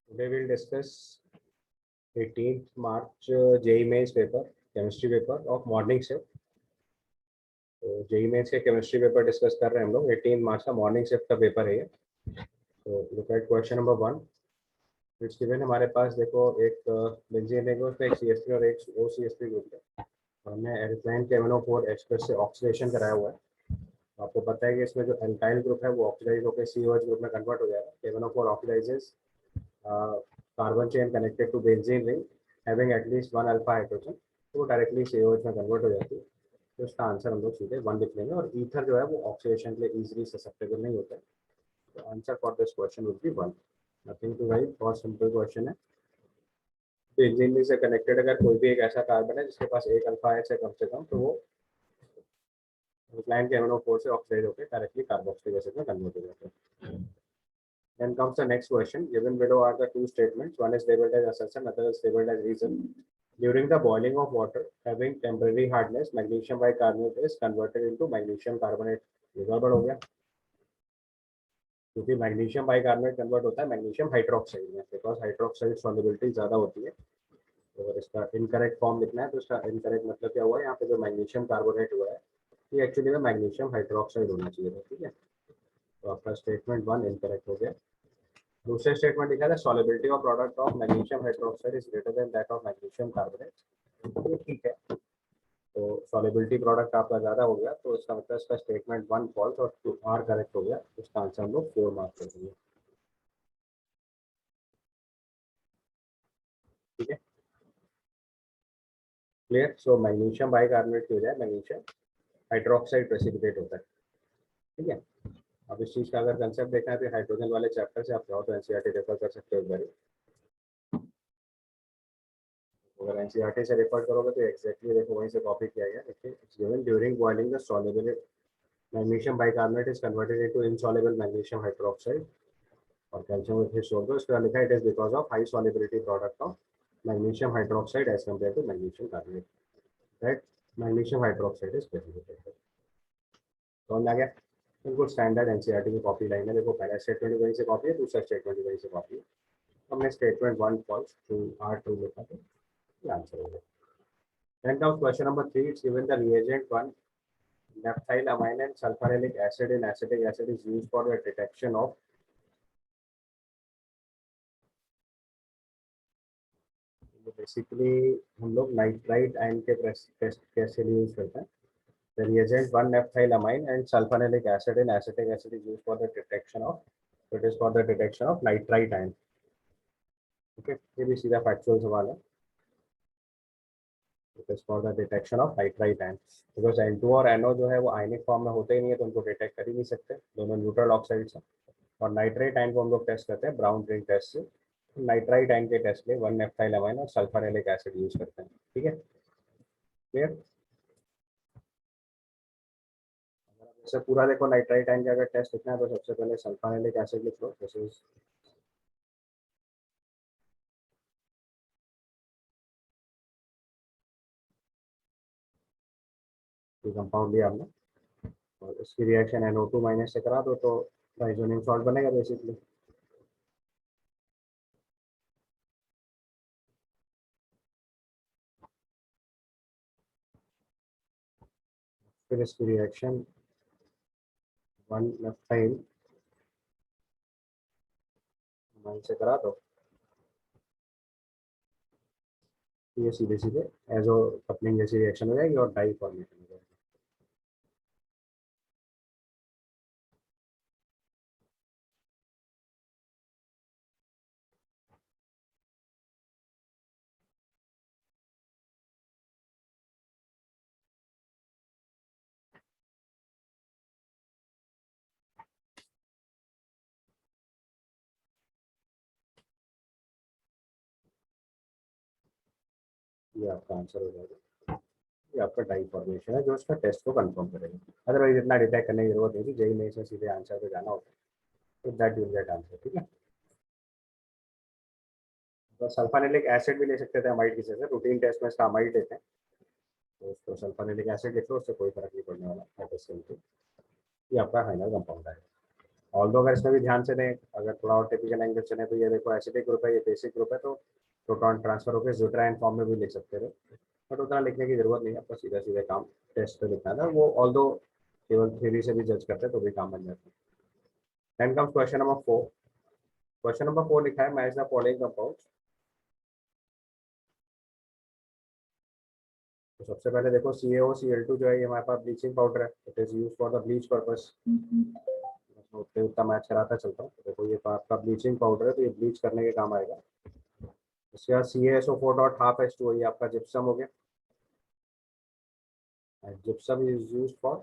Today we'll discuss 18th March JEE Mains paper, chemistry paper of morning shift. तो JEE Mains के chemistry paper discuss कर रहे हैं हम लोग. 18 मार्च का morning shift का पेपर है ये. तो look at question number 1. It's given हमारे पास देखो एक बेंजीन है, उसमें एक CH3 और एक OCH3 ग्रुप है. हमने एल्काइन KMnO4H+ से ऑक्सीडेशन कराया हुआ है. आपको पता है कि इसमें जो एल्काइल ग्रुप है वो ऑक्सीडाइज होकर COH ग्रुप में कन्वर्ट हो जाएगा. KMnO4 oxidises carbon chain connected to benzene ring having at least one alpha hydrogen, तो डायरेक्टली COH में कन्वर्ट हो जाती है. तो इसका आंसर हम लोग सीधे 1 लिख लेंगे. और ईथर जो है वो ऑक्सीडेशन के लिए इजीली ससेप्टेबल नहीं होता है. तो answer for this question would be 1. Nothing to write, बहुत सिंपल क्वेश्चन है. बेंजीन रिंग से कनेक्टेड अगर कोई भी एक ऐसा कार्बन है जिसके पास एक अल्फा एच है कम से कम, तो वो एल्काइन KMnO4 से ऑक्सीडाइज होकर डायरेक्टली कार्बोक्सिलिक एसिड में कन्वर्ट हो जाता है. Then comes the next question. Given below are the two statements. One is labeled as assertion, other is labeled as reason. During the boiling of water having temporary hardness, magnesium bicarbonate is converted into magnesium carbonate. ये गड़बड़ हो गया, क्योंकि magnesium bicarbonate convert होता है magnesium hydroxide में, because hydroxide solubility ज़्यादा होती है. तो अगर इसका इनकरेक्ट फॉर्म लिखना है तो इसका इनकरेक्ट मतलब क्या हुआ है, यहाँ पे जो मैग्नीशियम कार्बोनेट हुआ है ये एक्चुअली में मैग्नीशियम हाइड्रोक्साइड होना चाहिए था. ठीक है, तो आपका स्टेटमेंट 1 इनकरेक्ट हो गया. दूसरे स्टेटमेंट लिखा था solubility of product of magnesium hydroxide is greater than that of magnesium carbonate. तो ठीक है, तो सॉलिबिलिटी प्रोडक्ट आपका ज़्यादा हो गया, तो इसका मतलब इसका स्टेटमेंट 1 फॉल्स और 2 आर करेक्ट हो गया. इसका आंसर हम लोग 4 मार्क कर देंगे. ठीक है, क्लियर. सो मैग्नीशियम बाइकार्बोनेट की बजाय मैग्नीशियम हाइड्रोक्साइड प्रेसिपिटेट होता है. ठीक है, अब इस चीज़ का अगर कंसेप्ट देखना है तो हाइड्रोजन वाले चैप्टर से आप चाहो तो एनसीईआरटी रेफर कर सकते हो एक बार. अगर एनसीईआरटी से रेफर करोगे तो एक्जैक्टली देखो वहीं से कॉपी किया गया. देखिए, it's given during boiling the soluble magnesium bicarbonate is converted into insoluble magnesium hydroxide और कैल्शियम विद हिट सोल्ट. इसका लिखा है it is because of high solubility product of magnesium hydroxide as compare to magnesium carbonate that magnesium hydroxide is precipitated. समझ आ गया. बिल्कुल standard NCERT की copy line है. देखो, पहला स्टेटमेंट भी वहीं से कॉपी है, दूसरा स्टेटमेंट भी वहीं से कॉपी है. हमने statement 1 false two are true लिखा था. ये आंसर हो गया. Then comes question number 3. It's given the reagent 1, naphthylamine and sulfuryllic acid in acetic acid is used for the detection of. Basically हम लोग नाइट्राइट आयन के टेस्ट कैसे use करते हैं. The reagent 1, naphthylamine and sulfuryllic acid in acetic acid is used for the detection of. So it is for the detection of nitrite ion. Okay, ये भी सीधा factual सवाल है. It is for the detection of nitrite ion. Because N2 और NO जो है वो ionic form में होते ही नहीं है, तो उनको डिटेक्ट कर ही नहीं सकते. दोनों न्यूट्रल ऑक्साइड्स हैं. और नाइट्राइट आयन को हम लोग टेस्ट करते हैं ब्राउन रिंग टेस्ट से. नाइट्राइट आयन के टेस्ट में 1 नेफ्थाइलामाइन और सल्फरलिक एसिड यूज करते हैं. ठीक है, क्लियर. जैसे पूरा देखो, नाइट्राइट आयन का अगर टेस्ट लिखना है तो सबसे पहले सल्फरलिक एसिड लिख लो. दिस इज कंपाउंड लिया हमने और इसकी रिएक्शन NO2 माइनस से करा दो तो डाइजोनियम सॉल्ट बनेगा बेसिकली. फिर इसकी रिएक्शन 1 नेफ्थाइल माइनस से करा दो, ये सीधे सीधे एजो कपलिंग जैसी रिएक्शन हो जाएगी और डाई फॉर्मेशन हो जाएगी. ये आपका आंसर हो जाएगा. ये आपका डाई फॉर्मेशन है जो इसका टेस्ट को कंफर्म करेगा. अदरवाइज इतना डिटेक्ट करने की जरूरत नहीं थी. जेई में से सीधे आंसर पे जाना होता है, तो दैट विल गेट आंसर. ठीक है, तो सल्फानिलिक एसिड भी ले सकते थे अमाइड की जगह. रूटीन टेस्ट में इसका अमाइड लेते हैं, तो उसको सल्फानिलिक एसिड लिख लो, उससे कोई फर्क नहीं पड़ने वाला. That is simple. ये आपका फाइनल कंपाउंड है. ऑल्दो अगर इसमें भी ध्यान से दें, अगर थोड़ा और टिपिकल एंगल चले तो ये देखो एसिडिक ग्रुप है, ये बेसिक ग्रुप है, तो प्रोटॉन ट्रांसफर होकर ज़्यूट्राइन फॉर्म में भी लिख सकते थे, बट उतना लिखने की जरूरत नहीं है, आपको सीधा सीधा काम टेस्ट पे लिखना था, वो ऑल्दो केवल थ्योरी से भी जज करते तो भी काम बन जाता है। Then comes question number 4। Question number 4 लिखा है मैच द फॉलोइंग कंपाउंड्स। तो सबसे पहले देखो CaO Cl2 जो है ये हमारे पास ब्लीचिंग पाउडर है, it is use for the bleach purpose. उतना उतना मैच कराता चलता हूँ। तो देखो ये आपका ब्लीचिंग पाउडर है, तो ये ब्लीच करने के काम आएगा। इसके बाद CaSO4 डॉट हाफ H2O ये आपका जिप्सम हो गया, gypsum is use for,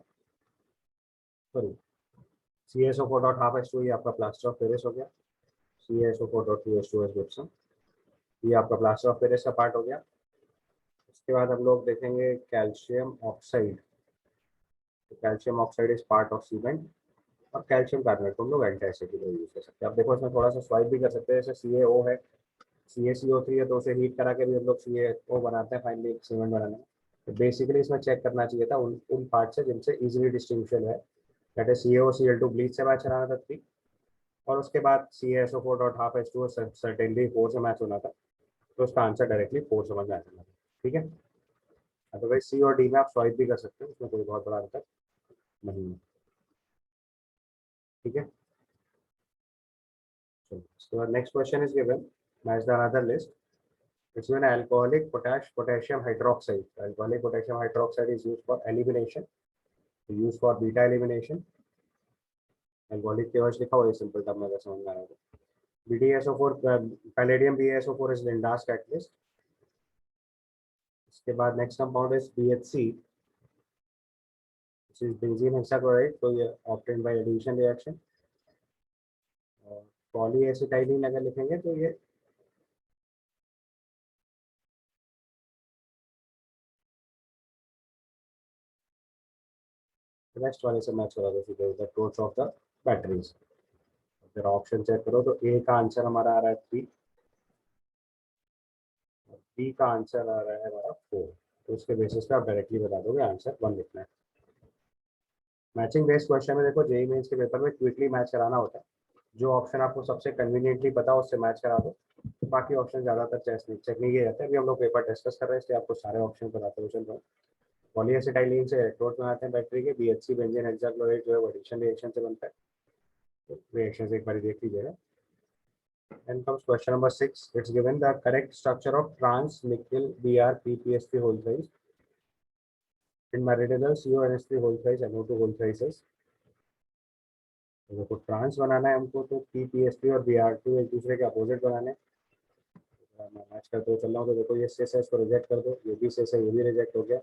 sorry, CaSO4 dot half H2O ये आपका प्लास्टर ऑफ पेरिस हो गया, CaSO4 डॉट 2H2O जिप्सम, ये आपका प्लास्टर ऑफ पेरिस का पार्ट हो गया। उसके बाद हम लोग देखेंगे कैल्शियम ऑक्साइड, तो calcium oxide is part of cement, और कैल्शियम कार्बोनेट को हम लोग एंटासिड की तरह यूज कर सकते हैं। अब देखो इसमें थोड़ा सा स्वाइप भी कर सकते हैं, जैसे CaO है, CaCO3 है, तो उसे हीट करा के भी हम लोग CaO बनाते हैं फाइनली सीमेंट बनाने में। तो बेसिकली इसमें चेक करना चाहिए था उन उन पार्ट से जिनसे इजीली डिस्टिंक्शन है, that is CaO Cl2 bleach से मैच कराना था 3, और उसके बाद CaSO4 dot half H2O certainly 4 से मैच होना था, तो उसका आंसर डायरेक्टली 4 समझ में आ जाना था। ठीक है, अदरवाइज C और D में आप स्वाइप भी कर सकते हैं, उसमें कोई बहुत बड़ा अंतर नहीं है। ठीक है, चलो उसके बाद next question is given, match the another list. It's when alcoholic potassium hydroxide. Alcoholic potassium hydroxide is used for elimination. Used for beta elimination. Alcoholic केवल लिखा हुआ है सिंपल टर्म में, अगर समझ में आ रहा है तो। BdSO4 palladium BaSO4 is Lindas catalyst. इसके बाद next compound is BHC, which is benzene hexachloride, तो ये obtained by addition reaction. और पॉलीएसिटाइलिन अगर लिखेंगे तो ये नेक्स्ट वाले से मैच करा दो सीधे, द टोच ऑफ द बैटरीज। अगर ऑप्शन चेक करो तो ए का आंसर हमारा आ रहा है 3, बी का आंसर आ रहा है हमारा 4, तो उसके बेसिस पे आप डायरेक्टली बता दोगे आंसर 1 लिखना है। मैचिंग बेस्ड क्वेश्चन में देखो जेई मेंस के पेपर में क्विकली मैच कराना होता है, जो ऑप्शन आपको सबसे कन्वीनियंटली पता हो उससे मैच करा दो, बाकी ऑप्शन ज्यादातर चेक नहीं किए जाते। अभी हम लोग पेपर डिस्कस कर रहे हैं इसलिए आपको सारे ऑप्शन बताते हुए चल रहा हूँ। पॉलीएसिटाइलिन से इलेक्ट्रोड बनाते हैं बैटरी के, BHC बेंजीन हेक्साक्लोराइड जो है वो एडिशन रिएक्शन से बनता है, तो रिएक्शन एक बार देख लीजिएगा। Then comes question number 6. It's given the correct structure of trans nickel Br PPsP whole thrice in meridional CONH3 whole thrice NO2 whole thrice। देखो ट्रांस बनाना है हमको, तो PPsP और Br2 एक दूसरे के अपोजिट बनाने हैं। मैं मैच करते हुए चल रहा हूँ, तो देखो ये सेस है, इसको रिजेक्ट कर दो, ये भी सेस है, ये भी रिजेक्ट हो गया,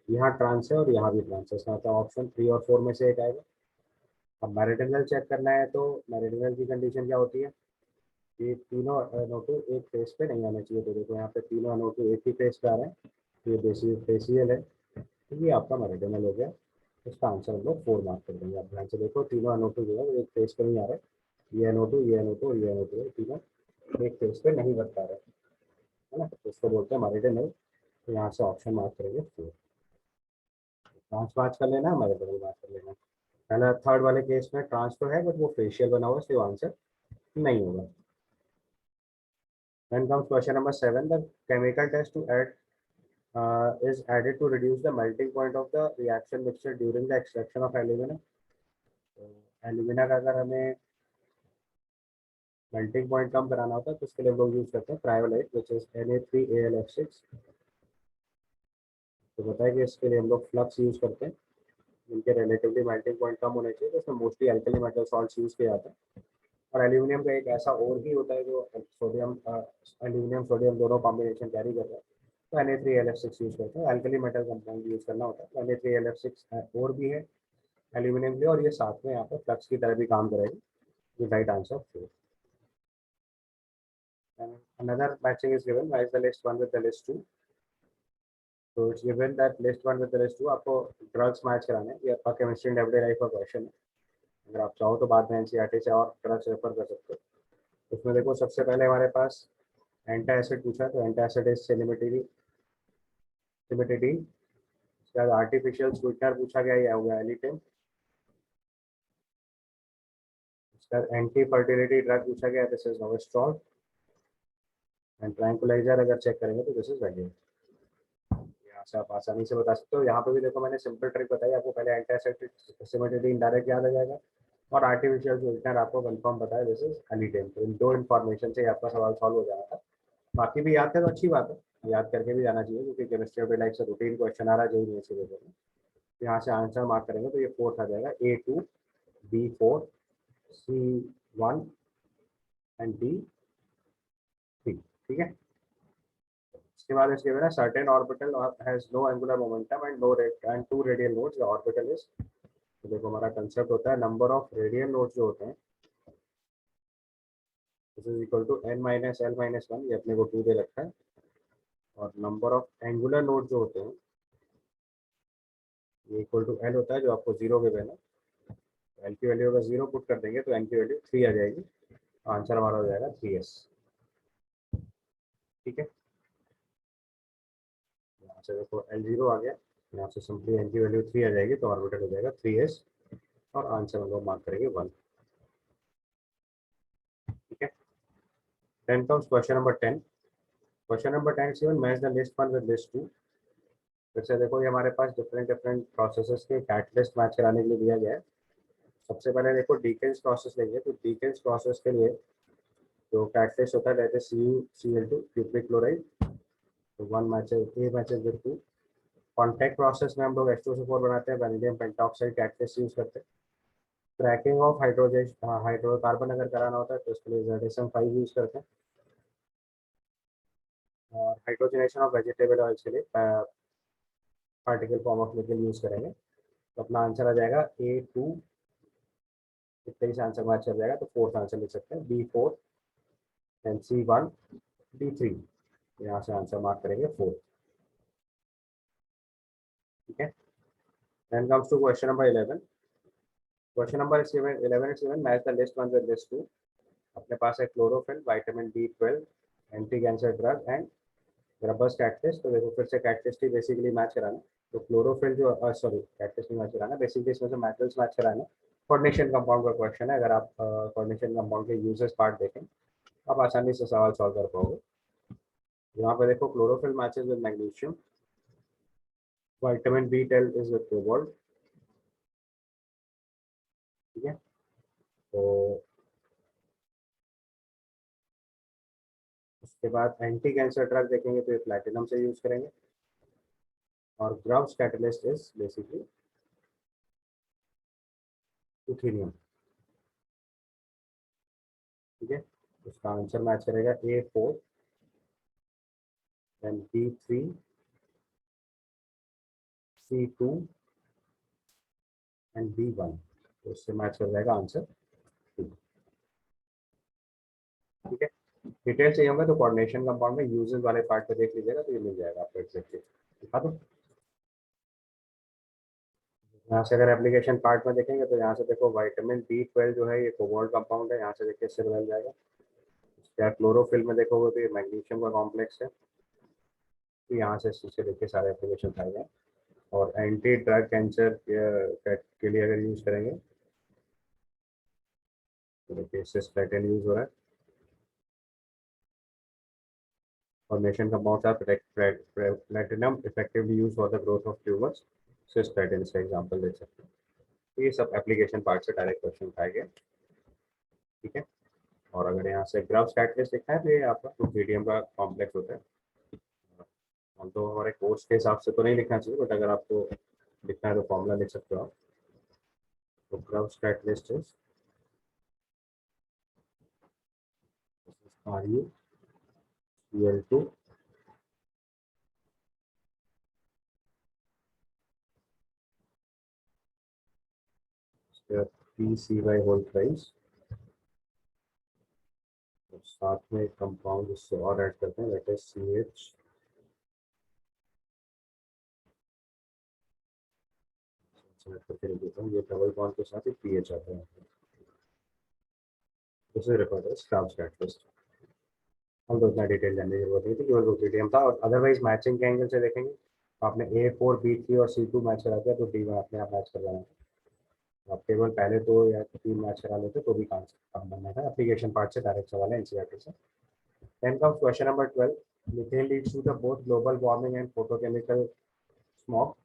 यहाँ ट्रांस है और यहाँ भी ट्रांस है, इसका मतलब ऑप्शन 3 और 4 में से एक आएगा। अब मेरिडियनल चेक करना है, तो मेरिडियनल की कंडीशन क्या होती है, ये तीनों NO2 एक फेस पे नहीं आने चाहिए। तो देखो यहाँ पे तीनों NO2 एक ही फेस पे आ रहे हैं, तो ये बेसियल है, तो ये आपका मेरिडियनल हो गया। इसका आंसर हम लोग 4 मार्क कर देंगे। आप ध्यान से देखो तीनों NO2 जो है वो एक फेस पे नहीं आ रहे, ये NO2 ये NO2 और ये NO2 है, तीनों एक फेस पे नहीं बता रहे, है ना, तो इसको बोलते हैं मेरिडियनल। तो यहाँ से ऑप्शन मार्क करेंगे 4। ट्रांस मार्च कर लेना, मेरिडियनल मार्क कर लेना। पहला थर्ड वाले केस में ट्रांस तो है बट वो फेशियल बना हुआ है, इसलिए आंसर नहीं होगा। Then comes question number 7. The chemical test to add is added to reduce the melting point of the reaction mixture during the extraction of alumina. तो एल्यूमिना का अगर हमें मेल्टिंग पॉइंट कम कराना होता है तो उसके लिए हम लोग यूज करते हैं क्रायोलाइट, विच इज Na3AlF6। तो बताया कि इसके लिए हम लोग फ्लक्स यूज करते हैं, इनके रिलेटिवली मेल्टिंग पॉइंट कम होने चाहिए, तो इसमें mostly alkali metal salts use किया जाता है। और एल्यूमिनियम का एक ऐसा और भी होता है जो सोडियम एल्यूमिनियम सोडियम दोनों कॉम्बिनेशन कैरी कर रहा है, तो Na3AlF6 यूज करते हैं। अल्कली मेटल कंपाउंड यूज करना होता है, तो Na3AlF6 और भी है एल्यूमिनियम के लिए, और ये साथ में यहाँ पर फ्लक्स की तरह भी काम करेगी। ये right answer 4। Another matching is given, why is the list 1 with the list 2? So it's given that list 1 with the list 2 आपको ड्रग्स मैच कराने हैं, ये आपका केमिस्ट्री एंड एवरीडे लाइफ का क्वेश्चन है। अगर आप चाहो तो बाद में एनसीईआरटी से और ड्रग्स रेफर कर सकते हो। उसमें देखो सबसे पहले हमारे पास एंटा एसिड पूछा, तो एंटा एसिड इज सिलिमिटिडी, उसके बाद आर्टिफिशियल स्वीटनर पूछा गया, ये हो गया एलिटेम। एंटी फर्टिलिटी ड्रग पूछा गया, दिस इज नोवेस्ट्रॉल। एंड ट्रैंकुलाइजर अगर चेक करेंगे तो दिस इज वैलिड। यहाँ से आप आसानी से बता सकते हो। यहाँ पे भी देखो मैंने सिंपल ट्रिक बताई आपको, पहले एंटासिड सिमेट्रिक डायरेक्ट याद आ जाएगा, और आर्टिफिशियल स्वीटनर आपको कंफर्म बताया दिस इज एलिडेन। तो इन दो इन्फॉर्मेशन से आपका सवाल सॉल्व हो जाना था। बाकी भी याद है तो अच्छी बात है, याद करके भी जाना चाहिए, क्योंकि केमिस्ट्री ऑफ लाइफ से रूटीन क्वेश्चन आ रहा है जेई में से पेपर में। यहाँ से आंसर मार्क करेंगे तो ये फोर्थ आ जाएगा, A2 B4 C1 and D3। ठीक है। इसके बाद इसके बिना certain orbital has no angular momentum and no and two radial nodes, the orbital is. तो देखो हमारा कंसेप्ट होता है नंबर ऑफ रेडियल नोड्स जो होते हैं this is equal to n minus l minus 1, ये अपने को 2 दे रखा है। और नंबर ऑफ एंगुलर नोड जो होते हैं ये इक्वल टू l होता है, जो आपको 0 के देना। एल की वैल्यू अगर 0 पुट कर देंगे तो एन की वैल्यू 3 आ जाएगी। आंसर हमारा हो जाएगा 3s। ठीक है। यहाँ से देखो L0 आ गया, यहाँ से सिंपली एन की वैल्यू 3 आ जाएगी, तो ऑर्बिटल हो जाएगा 3s, और आंसर हम लोग मार्क करेंगे 1। ठीक है। Then comes question number 10। Question number 10 is given match the list 1 with list 2। फिर से देखो ये हमारे पास डिफरेंट डिफरेंट प्रोसेसेस के कैटलिस्ट मैच कराने के लिए दिया गया है। सबसे पहले देखो डीकेन्स प्रोसेस लेंगे, तो डीकेन्स प्रोसेस के लिए जो कैटलिस्ट होता है that is CuCl2 cupric chloride. तो 1 matches A matches with 2। Contact process में हम लोग H2SO4 बनाते हैं, वैनिडियम पेंटॉक्साइड कैटलिस्ट यूज करते हैं। क्रैकिंग ऑफ हाइड्रोजन हाइड्रोकार्बन अगर कराना होता है तो उसके लिए ZSM5 यूज करते हैं। और हाइड्रोजनेशन ऑफ वेजिटेबल ऑयल के लिए पार्टिकल फॉर्म ऑफ निकल यूज करेंगे। तो अपना आंसर आ जाएगा A2। इतने से आंसर मैच कर जाएगा, तो फोर्थ आंसर लिख सकते हैं B4 एंड C1 D3। यहाँ से आंसर मार्क करेंगे 4। ठीक है। Then comes to question number 11। Question number 11 is given match the list 1 with list 2। अपने पास है chlorophyll, vitamin B12, anti cancer drug and rubbers catalyst. तो देखो फिर से कैटलिस्ट ही बेसिकली मैच कराना। तो क्लोरोफिल जो सॉरी कैटलिस्ट नहीं मैच कराना, बेसिकली इसमें से मेटल्स मैच कराना। कोऑर्डिनेशन कंपाउंड का क्वेश्चन है, अगर आप कोऑर्डिनेशन कंपाउंड के यूजेस पार्ट देखें आप आसानी से सवाल सॉल्व कर पाओगे। यहाँ पे देखो chlorophyll matches with magnesium, vitamin B12 is with cobalt. ठीक है। तो उसके बाद एंटी कैंसर ड्रग देखेंगे तो ये प्लैटिनम से यूज करेंगे। और ग्राउस कैटलिस्ट इज बेसिकली यूथेरियम। ठीक है। उसका आंसर मैच करेगा A4 then B3 C2 and B1। तो उससे मैच कर जाएगा आंसर 2। ठीक है। डिटेल चाहिए होंगे तो कोऑर्डिनेशन कंपाउंड में यूजेस वाले पार्ट पे देख लीजिएगा, तो ये मिल जाएगा आपको एग्जैक्टली। दिखा दो। यहाँ से अगर एप्लीकेशन पार्ट में देखेंगे तो यहाँ से देखो विटामिन B12 जो है ये कोबाल्ट कंपाउंड है, यहाँ से देखिए इससे बदल जाएगा। क्या क्लोरोफिल में देखोगे तो ये मैग्नीशियम का कॉम्प्लेक्स है, तो यहाँ से इससे देखिए सारे एप्लीकेशन आए हैं। और एंटी ड्रग कैंसर के लिए अगर यूज करेंगे तो देखिए सिस्प्लेटिन यूज हो रहा है। Formation compounds are platinum effectively use for the growth of tumours, cisplatin इसका एग्जांपल दे सकते हैं। तो ये सब एप्लीकेशन पार्ट से डायरेक्ट क्वेश्चन उठाए गए। ठीक है। और अगर यहाँ से ग्राफ्स कैटलिस्ट लिखा है तो ये आपका मीडियम का कॉम्प्लेक्स होता है। हम तो हमारे कोर्स के हिसाब से तो नहीं लिखना चाहिए, बट अगर आपको लिखना है तो फॉर्मूला लिख सकते हो आप। तो Grubbs catalyst is RuCl2 PCY whole price, साथ में एक कंपाउंड इससे और ऐड करते हैं दैट इज CH। करके लिख देता हूँ, ये डबल बॉन्ड के साथ ही पीएच आता है। उसे रेफर एज ग्राफ्स कैटलिस्ट। हम तो इतना डिटेल जानने की जरूरत नहीं थी, केवल रूटीडियम था। और अदरवाइज मैचिंग के एंगल से देखेंगे तो आपने A4 B3 और C2 मैच करा दिया तो D1 अपने आप मैच कर जाना है। आप केवल पहले 2 या 3 मैच करा लेते तो भी काम बनना था। एप्लीकेशन पार्ट से डायरेक्ट सवाल है एनसीईआरटी से। Then comes question number 12। Methane leads to the both global warming and photochemical smog.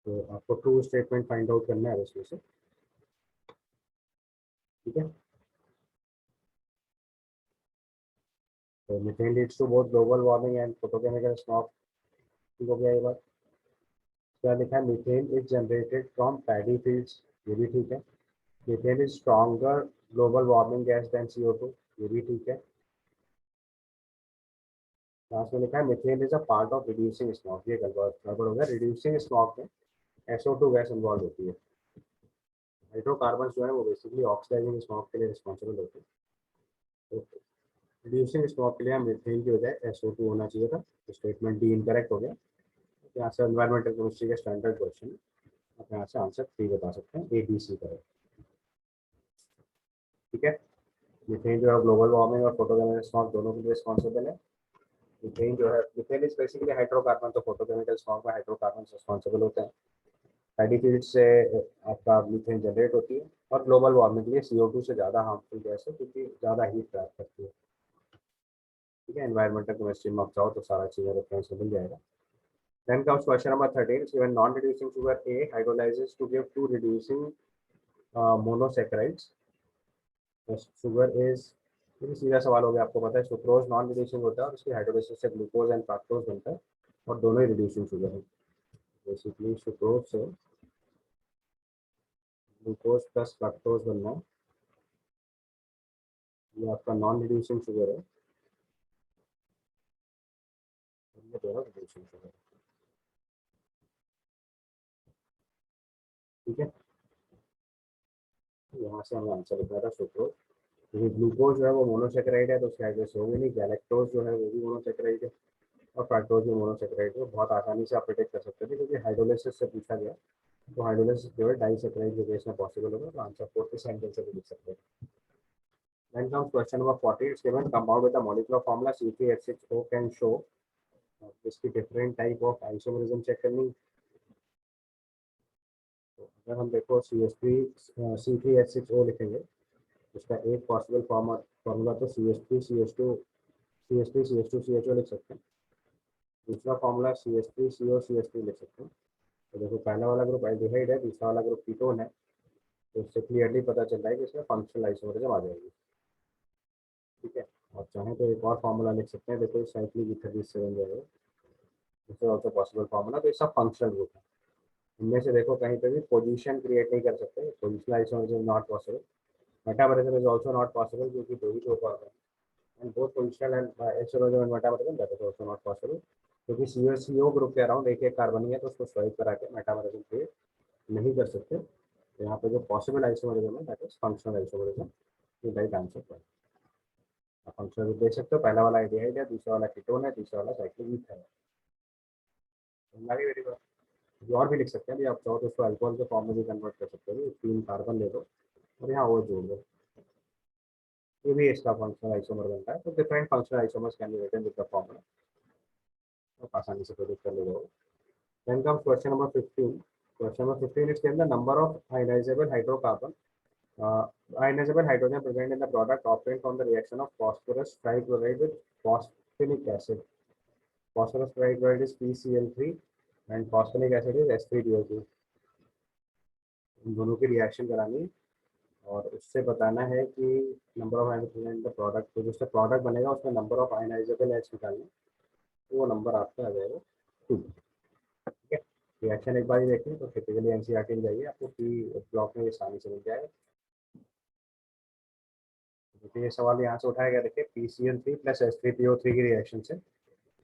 तो आपको ट्रू स्टेटमेंट फाइंड आउट करना है उसमें से, ठीक है। तो methane leads to both global warming and photochemical smog, ठीक हो गया ये बात। क्या लिखा है, methane is generated from paddy fields, ये भी ठीक है। Methane is stronger global warming gas than CO2, ये भी ठीक है। लास्ट में लिखा है methane is a part of reducing smog, ये गड़बड़ हो गया। रिड्यूसिंग स्मॉग में SO2 गैस इन्वॉल्व होती है। हाइड्रोकार्बन जो है वो बेसिकली ऑक्सीडाइजिंग स्मॉग के लिए रिस्पॉन्सिबल होते हैं। तो रिड्यूसिंग स्मॉग के लिए मीथेन की बजाय SO2 होना चाहिए था। तो स्टेटमेंट डी इनकरेक्ट हो गया। यहाँ से एनवायरमेंटल केमिस्ट्री के स्टैंडर्ड क्वेश्चन है, आप यहाँ से आंसर 3 बता सकते हैं, ABC करें, ठीक है। मीथेन जो है ग्लोबल वार्मिंग और फोटोकेमिकल स्मॉग दोनों के लिए रिस्पॉन्सिबल है। मीथेन जो है, मीथेन इज बेसिकली हाइड्रोकार्बन, तो फोटोकेमिकल स्मॉग में हाइड्रोकार्बन रिस्पॉन्सिबल होते हैं। पैडी फील्ड से आपका मीथेन जनरेट होती है, और ग्लोबल वार्मिंग के लिए CO2 से ज़्यादा हार्मफुल गैस है क्योंकि ज़्यादा हीट प्राप्त करती है, ठीक है। एनवायरमेंटल केमिस्ट्री में आप चाहो तो सारा चीज़ें रेफरेंस मिल जाएगा। Then comes question number 13. Given non-reducing sugar A hydrolyzes to give two reducing monosaccharides. The sugar is, ये सीधा सवाल हो गया, आपको पता है सुक्रोज नॉन रिड्यूसिंग होता है और उसकी हाइड्रोलाइसिस से ग्लूकोज एंड फ्रक्टोज बनता है, और दोनों ही रिड्यूसिंग शुगर है। बेसिकली सुक्रोज से ग्लूकोज प्लस फ्रक्टोज बनना, ये आपका नॉन रिड्यूसिंग शुगर है, ये दोनों रिड्यूसिंग शुगर है, ठीक है। यहाँ से हमें आंसर लिखना था सुक्रोज, क्योंकि ग्लूकोज जो है वो मोनोसेक्राइड है तो उसकी हाइड्रोलाइसिस होगी नहीं। गैलेक्टोज जो है वो भी मोनोसेक्राइड है, और फ्रक्टोज भी मोनोसेक्राइड है। बहुत आसानी से आप प्रिडिक्ट कर सकते थे क्योंकि हाइड्रोलाइसिस से पूछा गया, तो हाइड्रोलाइसिस जो है डाइसेक्राइड के केस में पॉसिबल होगा, तो आंसर 4 इस एंगल से भी लिख सकते हैं। Then comes question number 40. It's given compound with the molecular formula C3H6O can show इसकी different type of isomerism check करनी। तो अगर हम देखो C3H6O लिखेंगे, उसका एक पॉसिबल फॉर्मूला तो CH3CH2 लिख सकते हैं। दूसरा फॉर्मूला CH3CO CH3 लिख सकते हैं। तो देखो पहला वाला ग्रुप एल्डिहाइड है, दूसरा वाला ग्रुप कीटोन है, तो इससे क्लियरली पता चल रहा है कि इसमें फंक्शनल आइसोमरिज्म आ जाएगी, ठीक है। और चाहें तो एक और फार्मूला लिख सकते हैं, देखो साइक्लिक ईथर से बन जाएगा, इससे ऑल्सो पॉसिबल फार्मूला। तो ये सब फंक्शनल ग्रुप है। इनमें से देखो कहीं पे भी पोजीशन क्रिएट नहीं कर सकते, positional isomerism not possible. Metabolism is also not possible क्योंकि दो ही ग्रुप आ गए, and both positional and isomerism and metabolism that is also not possible, क्योंकि CO ग्रुप के अराउंड एक एक कार्बन ही है, तो उसको स्वाइप करा के मेटाबॉलिज्म क्रिएट नहीं कर सकते। तो यहाँ पे जो पॉसिबल आइसोमरिज्म है दैट इज फंक्शनल आइसोमरिज्म, ये राइट आंसर पर। फंक्शनल ग्रुप देख सकते हो, पहला वाला एल्डिहाइड है, दूसरा वाला कीटोन है, तीसरा वाला साइक्लिक ईथर है। Very good. और भी लिख सकते हैं, आप चाहो तो उसको अल्कोहल के फॉर्म में भी कन्वर्ट कर सकते हो, 3 कार्बन ले लो और यहाँ और जोड़ दो, ये भी इसका फंक्शनल आइसोमर बनता है। तो different functional isomers can be written with the formula, तो आसानी से प्रेडिक्ट कर लेगा। Then comes question number 15। Question number 15 इसके अंदर number of ionizable hydrocarbon ionizable hydrogen present in the product obtained from the reaction of phosphorus trichloride with phosphoric acid. Phosphorus trichloride is PCl3 and phosphoric acid is H3PO2। इन दोनों की reaction करानी है और उससे बताना है कि number of ion in the product, तो जिससे प्रोडक्ट बनेगा उसमें नंबर ऑफ आयनाइजेबल एच निकालना है, तो वो नंबर आपका आ जाएगा 2, ठीक है। रिएक्शन एक बार ही देखें तो टिपिकली एनसीईआरटी में जाइए, आपको पी ब्लॉक में आसानी से मिल जाएगा। तो ये सवाल यहाँ से उठाया गया, देखिए PCl3 प्लस H3PO3 की रिएक्शन से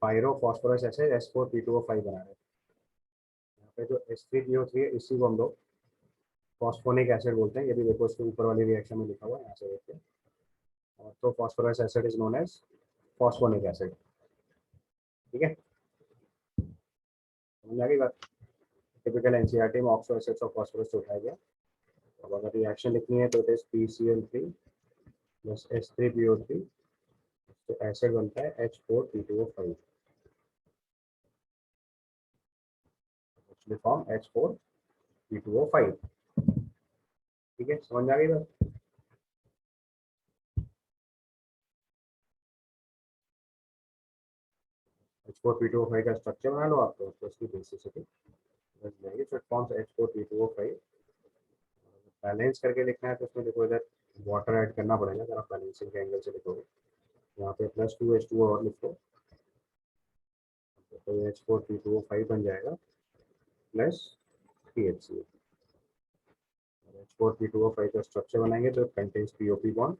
पायरो फॉस्फोरस एसिड H4P2O5 बना रहे हैं। यहाँ पे जो H3PO3 है इसी को हम लोग फॉस्फोनिक एसिड बोलते हैं, ये भी देखो उसके ऊपर वाली रिएक्शन में लिखा हुआ है, यहाँ से देखते हैं। और तो phosphorous acid is known as phosphonic acid, ठीक है। समझ आ गई बात। टिपिकल एनसीईआरटी में ऑक्सो एसिड्स और फॉस्फोरस उठाया गया। अब अगर रिएक्शन लिखनी है तो it is PCl3 plus H3PO3, तो एसिड बनता है H4P2O5। will form H4P2O5. ठीक है, समझ आ गई बात? H4P2O5 का स्ट्रक्चर बना लो आप, तो उसकी बेसिसिटी बन जाएगी। तो इट फॉर्म्स H4P2O5। बैलेंस करके लिखना है तो उसमें देखो इधर वाटर ऐड करना पड़ेगा। अगर आप बैलेंसिंग के एंगल से लिखोगे, यहाँ पे +2H2O और लिखो, तो H4P2O5 बन जाएगा +3HCl। H4P2O5 का स्ट्रक्चर बनाएंगे तो कंटेन्स POP बॉन्ड।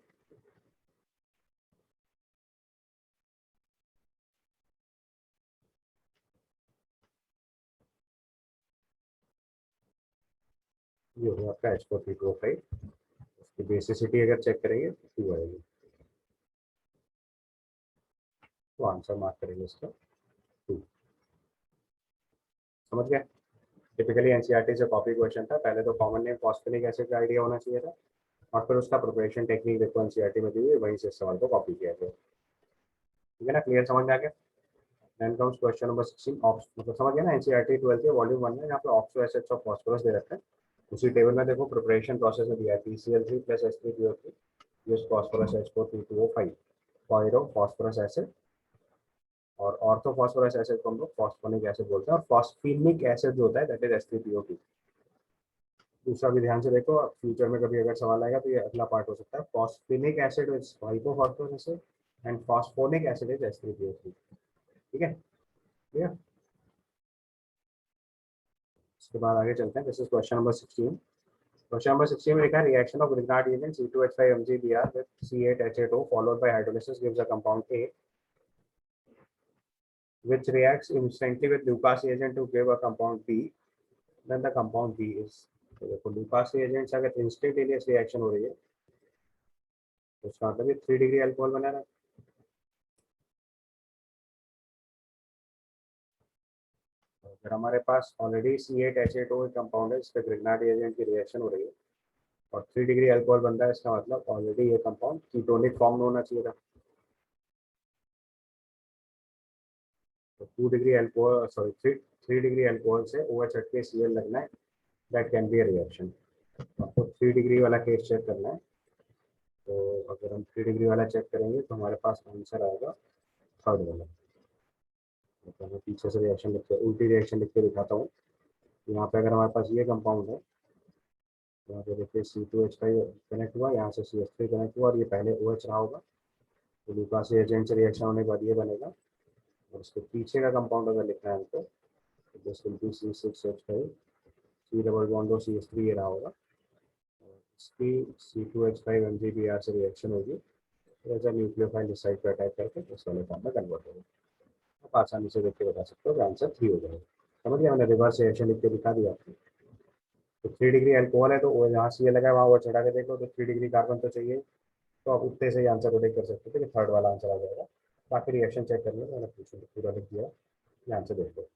ये हो गया आपका H4P2O5। उसकी बेसिसिटी अगर चेक करेंगे तो 2 आएगी, तो आंसर मार्क करेंगे इसका 2। समझ गया? टिपिकली एनसीईआरटी से कॉपी क्वेश्चन था। पहले तो कॉमन नेम फॉस्फेनिक एसिड का आइडिया होना चाहिए था, और फिर उसका प्रिपरेशन टेक्निक देखो एनसीईआरटी में दी हुई, वहीं से इस सवाल को कॉपी किया गया। ठीक है ना, क्लियर, समझ में आ गया? Then comes question number 16 of, मतलब समझ गया ना, एनसीईआरटी 12 के वॉल्यूम 1 में यहाँ पे ऑक्सो एसिड्स ऑफ फास्फोरस दे रखे हैं। उसी टेबल में देखो प्रिपरेशन प्रोसेस में दिया है PCl3 + H3PO3 use phosphorous H4P2O5 pyrophosphorous acid, और ऑर्थो फॉस्फोरस एसिड को हम लोग फॉस्फोनिक एसिड बोलते हैं, और फॉस्फेनिक एसिड जो होता है दैट इज H3PO2। दूसरा भी ध्यान से देखो, फ्यूचर में कभी अगर सवाल आएगा तो ये अगला पार्ट हो सकता है। Phosphinic acid is hypophosphorous acid and phosphonic acid is H3PO3। ठीक है, क्लियर? इसके बाद आगे चलते हैं। This is question number 16। Question number 16 में लिखा है reaction of Grignard reagent C2H5MgBr with C8H8O followed by hydrolysis gives a compound A which reacts instantly with Lucas reagent to give a compound B, then the compound B is, तो देखो Lucas reagent से अगर instantaneous reaction हो रही है तो उसका मतलब ये 3 डिग्री अल्कोहल बना रहा है। अगर हमारे पास ऑलरेडी C8H8O कंपाउंड है, इस पे Grignard reagent की रिएक्शन हो रही है और 3 डिग्री अल्कोहल बन रहा है, इसका मतलब ऑलरेडी ये कंपाउंड कीटोनिक फॉर्म में होना चाहिए था। तो 2 degree alcohol, sorry 3 degree alcohol से OH हट के Cl लगना है, that can be a reaction. आपको 3 डिग्री वाला केस चेक करना है। तो अगर हम 3 डिग्री वाला चेक करेंगे तो हमारे पास आंसर आएगा थर्ड वाला। तो मैं पीछे से रिएक्शन लिख के, उल्टी रिएक्शन लिख के दिखाता हूँ। यहाँ पे अगर हमारे पास ये कंपाउंड है, तो यहाँ पे देखिए C2H5 कनेक्ट हुआ, यहाँ से CH3 कनेक्ट हुआ, और ये पहले OH रहा होगा, तो लूकास रिएजेंट से रिएक्शन होने के बाद ये बनेगा। और उसके पीछे का कंपाउंड अगर लिखना है हमको, तो this will be C6H5 C double bond और CH3 ये रहा होगा, और इसकी C2H5MgBr से रिएक्शन होगी, तो एज अ न्यूक्लियोफाइल इस साइड पर अटैक करके इस वाले फॉर्म में कन्वर्ट होगा। आप आसानी से देख के बता सकते हो कि आंसर 3 हो जाएगा। समझ गया, मैंने रिवर्स रिएक्शन लिख के दिखा दिया आपको। तो 3 डिग्री अल्कोहल है, तो वो यहाँ से ये लगा है, वहाँ वो चढ़ा के देखो तो 3 डिग्री कार्बन तो चाहिए। तो आप उतने से ही आंसर को देख कर सकते थे कि थर्ड वाला आंसर आ जाएगा। बाकी रिएक्शन चेक करने मैंने पूरा लिख दिया, ये आंसर देखो।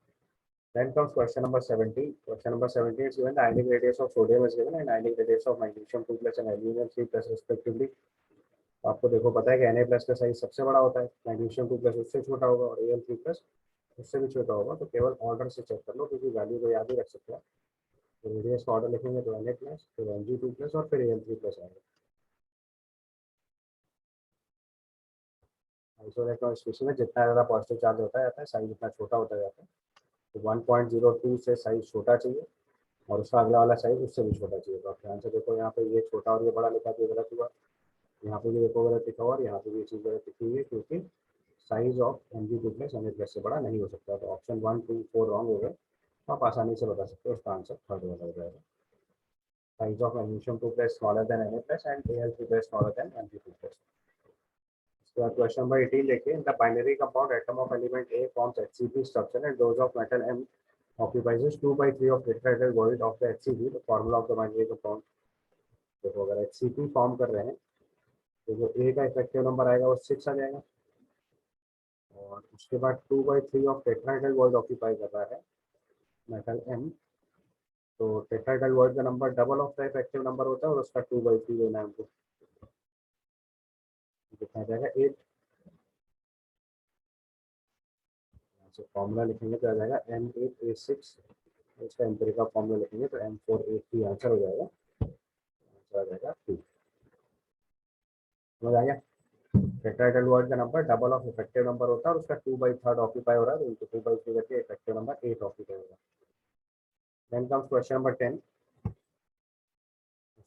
Then comes question number 17. Question number 17 is given the ionic radius of sodium is given and ionic radius of magnesium 2 plus and aluminum 3 plus respectively. आपको देखो पता है कि Na+ का साइज सबसे बड़ा होता है, मैग्नीशियम 2 प्लस उससे छोटा होगा, और Al3+ उससे भी छोटा होगा। तो केवल ऑर्डर से चेक कर लो, क्योंकि वैल्यू को याद ही रख सकते हैं। तो रेडियस का ऑर्डर लिखेंगे तो Na+, फिर Mg2+ और फिर Al3+ आएगा। आइसोइलेक्ट्रॉनिक स्पीशीज में जितना ज़्यादा पॉजिटिव चार्ज होता जाता है, साइज उतना छोटा होता जाता है। तो 1.02 से साइज छोटा चाहिए, और उसका अगला वाला साइज उससे भी छोटा चाहिए। तो आप ध्यान से देखो, यहाँ पे ये छोटा और ये बड़ा लिखा तो गलत हुआ। यहाँ पे भी देखो गलत लिखा हुआ, और यहाँ पे भी ये चीज़ गलत लिखी हुई है, क्योंकि साइज ऑफ Mg2+ Na+ से बड़ा नहीं हो सकता। तो ऑप्शन 1, 2, 4 रॉन्ग हो गए। तो आप आसानी से बता सकते हो, उसका आंसर थर्ड वाला हो जाएगा। Size of Mg2+ smaller than Na+ and Al3+ smaller than Mg2+। Question number 18 देखिए, the binary compound atom of element A forms HCP structure and dose of metal M occupies 2/3 of tetrahedral void of the HCP. The formula of the binary compound, देखो अगर HCP form कर रहे हैं तो जो A का effective number आएगा वो 6 आ जाएगा, और उसके बाद 2/3 ऑफ टेट्राहेड्रल वॉइड ऑक्यूपाई कर रहा है मेटल M। तो टेट्राहेड्रल वॉइड का number double of the effective number होता है, और उसका 2/3 लेना है हमको। कितना आ जाएगा 8। फॉर्मूला लिखेंगे तो आ जाएगा Na+A6 इसका एम्पिरिकल फॉर्मूला लिखेंगे तो M4A3 आंसर हो जाएगा, आंसर आ जाएगा 2। समझ आ गया? टेट्राहेड्रल वर्ड का number double of effective number होता है और उसका 2/3 ऑक्यूपाई हो रहा है, तो इनको 2/3 करके इफेक्टिव नंबर 8 ऑक्यूपाई होगा। Then comes question number 10,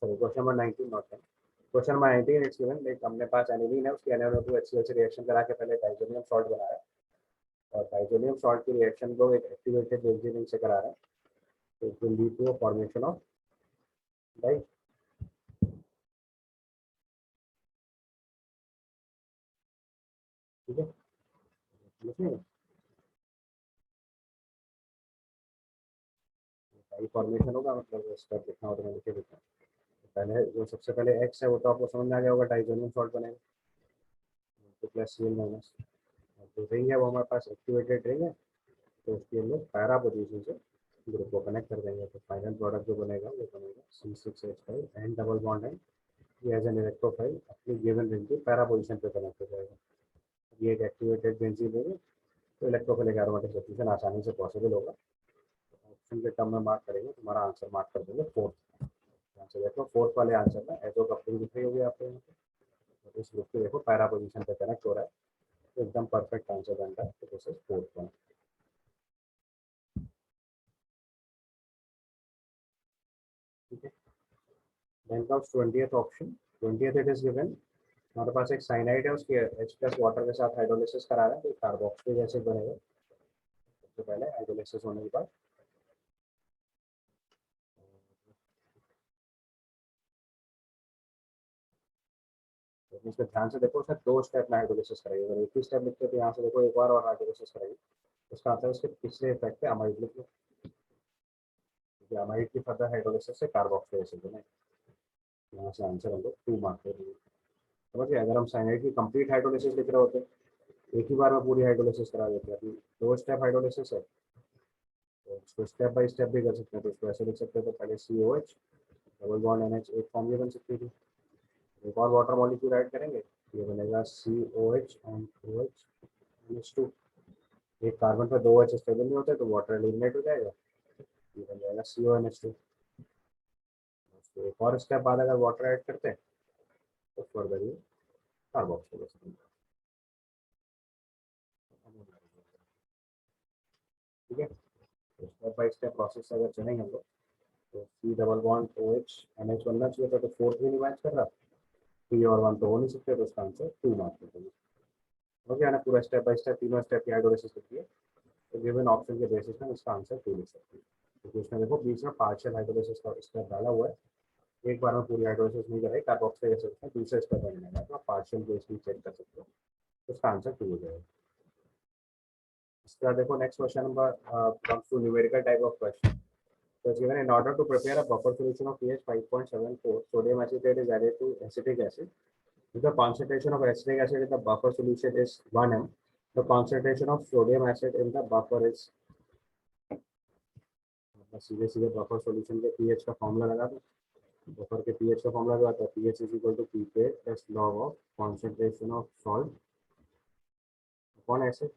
sorry question number 19 not 10। Question number 19 it's given, like अपने पास एनिलीन है, उसकी NaOH2 HCl से रिएक्शन करा के पहले डाइजोनियम सॉल्ट बनाया, और डाइजोनियम सॉल्ट की रिएक्शन को एक एक्टिवेटेड बेंजीन से करा रहा है, तो it will lead to a formation of dye. ठीक है, लिखिए डाई फॉर्मेशन होगा, मतलब स्टेप लिखना होगा, मैं लिखे देता हूँ। पहले जो सबसे पहले एक्स है वो तो आपको समझ में आ गया होगा, डाइजोनियम सॉल्ट बनेगा, तो प्लस Cl माइनस, जो रिंग है वो हमारे पास एक्टिवेटेड रिंग है, तो उसके अंदर पैरा पोजीशन से ग्रुप को कनेक्ट कर देंगे, तो फाइनल प्रोडक्ट जो बनेगा वो बनेगा C6H5 एंड डबल बॉन्ड है, ये एज एन इलेक्ट्रोफाइल अपनी गिवन रिंग की पैरा पोजीशन पे कनेक्ट हो जाएगा। ये एक एक्टिवेटेड बेंजीन देंगे तो इलेक्ट्रोफिलिक एरोमेटिक सब्स्टिट्यूशन आसानी से पॉसिबल होगा। ऑप्शन के टर्म में मार्क करेंगे, तुम्हारा आंसर मार्क कर देंगे फोर्थ आंसर। देखो फोर्थ वाले आंसर में एजो कपलिंग दिख रही होगी आपको यहाँ पे, तो इस ग्रुप के देखो पैरा पोजीशन पे कनेक्ट हो रहा है, तो एकदम परफेक्ट आंसर बन रहा है, तो दिस इज फोर्थ वन। ठीक है, then comes 20th option. 20th it is given, हमारे पास एक साइनाइड है, उसके H+ वाटर के साथ हाइड्रोलिसिस करा रहा है, तो कार्बोक्सिलिक एसिड बनेगा। सबसे पहले हाइड्रोलिसिस होने के बाद तो इसमें ध्यान से देखो, उसने 2 स्टेप में हाइड्रोलिसिस कराई, अगर एक ही स्टेप लिखते तो यहाँ से देखो एक बार और हाइड्रोलिसिस कराई, उसका आंसर उसके पिछले इफेक्ट पे अमाइड लिख लो, क्योंकि अमाइड की फर्दर हाइड्रोलिसिस से कार्बोक्सिलिक एसिड बने, यहाँ से आंसर हम लोग 2 मार्क कर देंगे। समझ गए? अगर हम साइनाइड की कंप्लीट हाइड्रोलिसिस लिख रहे होते, एक ही बार में पूरी हाइड्रोलिसिस करा देते, अभी 2 स्टेप हाइड्रोलिसिस है, तो उसको स्टेप बाय स्टेप भी कर सकते हैं, तो उसको ऐसे लिख सकते हैं, तो पहले COH डबल बॉन्ड NH एक फॉर्म ये बन सकती थी, एक और वाटर मॉलिक्यूल ऐड करेंगे, ये बनेगा COH एंड OH NH2। एक कार्बन पर 2 H स्टेबल नहीं होते, तो वाटर एलिमिनेट हो जाएगा, ये बन जाएगा CONH2। तो एक और स्टेप बाद अगर वाटर ऐड करते हैं तो फर्दर ये कार्बोक्सिलिक। ठीक है, तो स्टेप बाय स्टेप प्रोसेस अगर चलेंगे हम लोग, तो C double bond OH NH बनना चाहिए था, तो फोर्थ भी नहीं मैच कर रहा, 3 और 1 तो हो नहीं सकते, तो उसका आंसर 2 मार्क कर देंगे। हो गया ना, पूरा स्टेप बाय स्टेप तीनों स्टेप की हाइड्रोलिसिस होती है, तो गिवन ऑप्शन के बेसिस में इसका आंसर 2 लिख सकते हैं, क्योंकि उसमें देखो बीच में पार्शियल हाइड्रोलिसिस का स्टेप डाला हुआ है, एक बार में पूरी हाइड्रोलिसिस नहीं कराई, कार्बोक्सिलिक एसिड में दूसरे स्टेप में मिलेगा, तो आप पार्शियल बेस भी चेक कर सकते हो, तो उसका आंसर 2 हो जाएगा। इसके बाद देखो next question number comes to numerical type of question. So it's given in order to prepare a buffer solution of pH 5.74, sodium acetate is added to acetic acid. If the concentration of acetic acid in the buffer solution is 1 m, the concentration of sodium acid in the buffer is, सीधे सीधे buffer solution के pH का formula लगा दो। Buffer के pH का formula जो आता है, pH is equal to pK plus log of concentration of salt upon acid,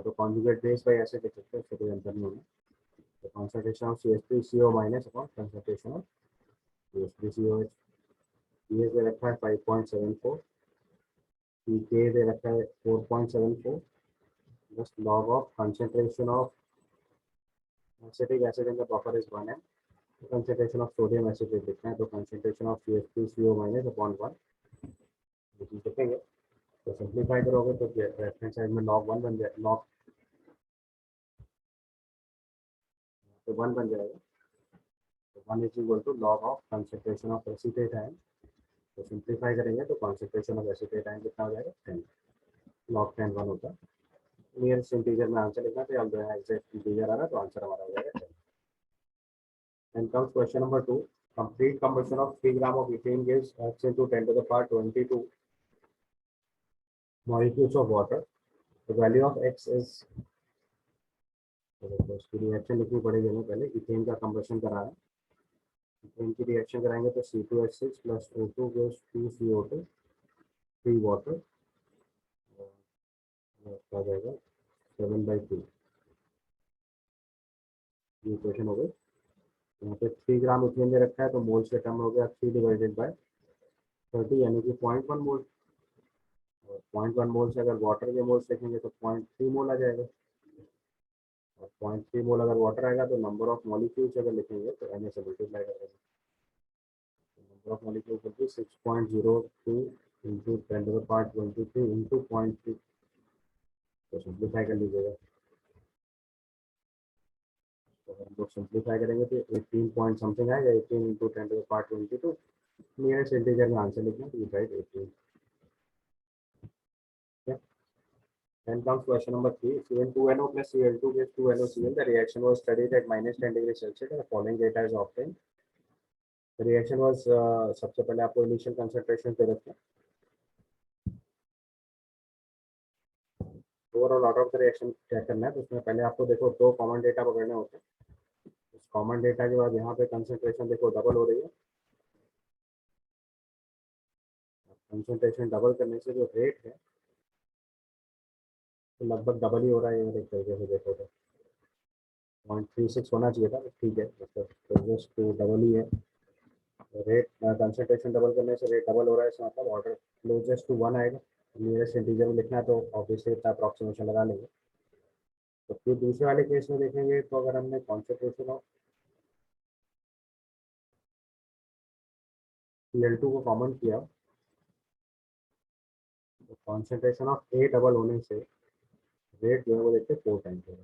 तो कॉन्जुगेट बेस बाय एसिड लिख सकते हैं, इससे कोई अंतर नहीं होगा। तो concentration of CH3CO minus upon concentration of CH3COH, pH दे रखा है 5.74, पीके दे रखा है 4.74, just log of concentration of acetic acid in the buffer is 1 m, concentration of sodium acid लिखना है, तो concentration of CH2CO minus upon 1 लिखेंगे, तो सिंप्लीफाई करोगे तो लेफ्ट साइड में log 1 बन जाएगा, log तो 1 बन जाएगा, तो 1 is equal to log of concentration of acetate ion, तो सिंप्लीफाई करेंगे तो concentration of acetate ion कितना हो जाएगा 10, log 10 1 होता है, नियरेस्ट इंटीजर में आंसर लिखना, तो अब एग्जैक्ट इंटीजर आ रहा है, तो आंसर हमारा हो जाएगा 10। And comes question number 2. Complete combustion of 3 gram of ethane gives X into 10 to the power 22 molecules of water. The value of X is, तो उसकी रिएक्शन लिखनी पड़ेगी हमें, पहले इथेन का कंबशन करा है, इथेन की रिएक्शन कराएंगे तो C2H6 plus O2 gives 2CO2 3 water, आ जाएगा 7/2। ये इक्वेशन हो गई। यहाँ पे 3 ग्राम इथेन दे रखा है तो मोल्स का टर्म हो गया 3 डिवाइडेड बाय 30 यानी कि 0.1 मोल। और 0.1 मोल से अगर वाटर के मोल्स देखेंगे तो 0.3 मोल आ जाएगा। और 0.3 मोल अगर वाटर आएगा तो नंबर ऑफ मॉलिक्यूल्स अगर लिखेंगे तो एन से मल्टीप्लाई कर देंगे। नंबर ऑफ मॉलिक्यूल्स होती है 6.02 इंटू 10⁻23 इंटू 0.3। तो सिंप्लीफाई कर लीजिएगा। तो अगर हम लोग सिंप्लीफाई करेंगे तो 18 पॉइंट समथिंग आएगा। 18 इंटू 10⁻22 नियरेस्ट इंटीजर में आंसर लिखना तो right 18। Then comes question number 3. Cn2NO plus Cl2 gives 2NOCl. The reaction was studied at -10 degree Celsius. The following data is obtained. The reaction was सबसे पहले आपको initial concentration दे रखे हैं। Overall order of the reaction क्या करना है तो उसमें पहले आपको देखो 2 कॉमन डेटा पकड़ने होते हैं। उस कॉमन डेटा के बाद यहाँ पे कंसंट्रेशन देखो डबल हो रही है। कंसंट्रेशन डबल करने से जो रेट है तो लगभग डबल ही हो रहा है। एक तरीके से देखो तो 0.36 होना चाहिए था, ठीक है, मतलब जस्ट तो डबल ही है। रेट कंसंट्रेशन डबल करने से रेट डबल हो रहा है, इसका मतलब ऑर्डर क्लोजेस्ट टू 1 आएगा। नियरेस्ट इंटीजर में लिखना है तो ऑब्वियसली इतना अप्रॉक्सीमेशन लगा लेंगे। तो फिर दूसरे वाले केस में देखेंगे तो अगर हमने कॉन्सेंट्रेशन ऑफ Cl2 को कॉमन किया तो कॉन्सेंट्रेशन ऑफ A डबल होने से रेट जो है वो देखते 4 टाइम्स होगा।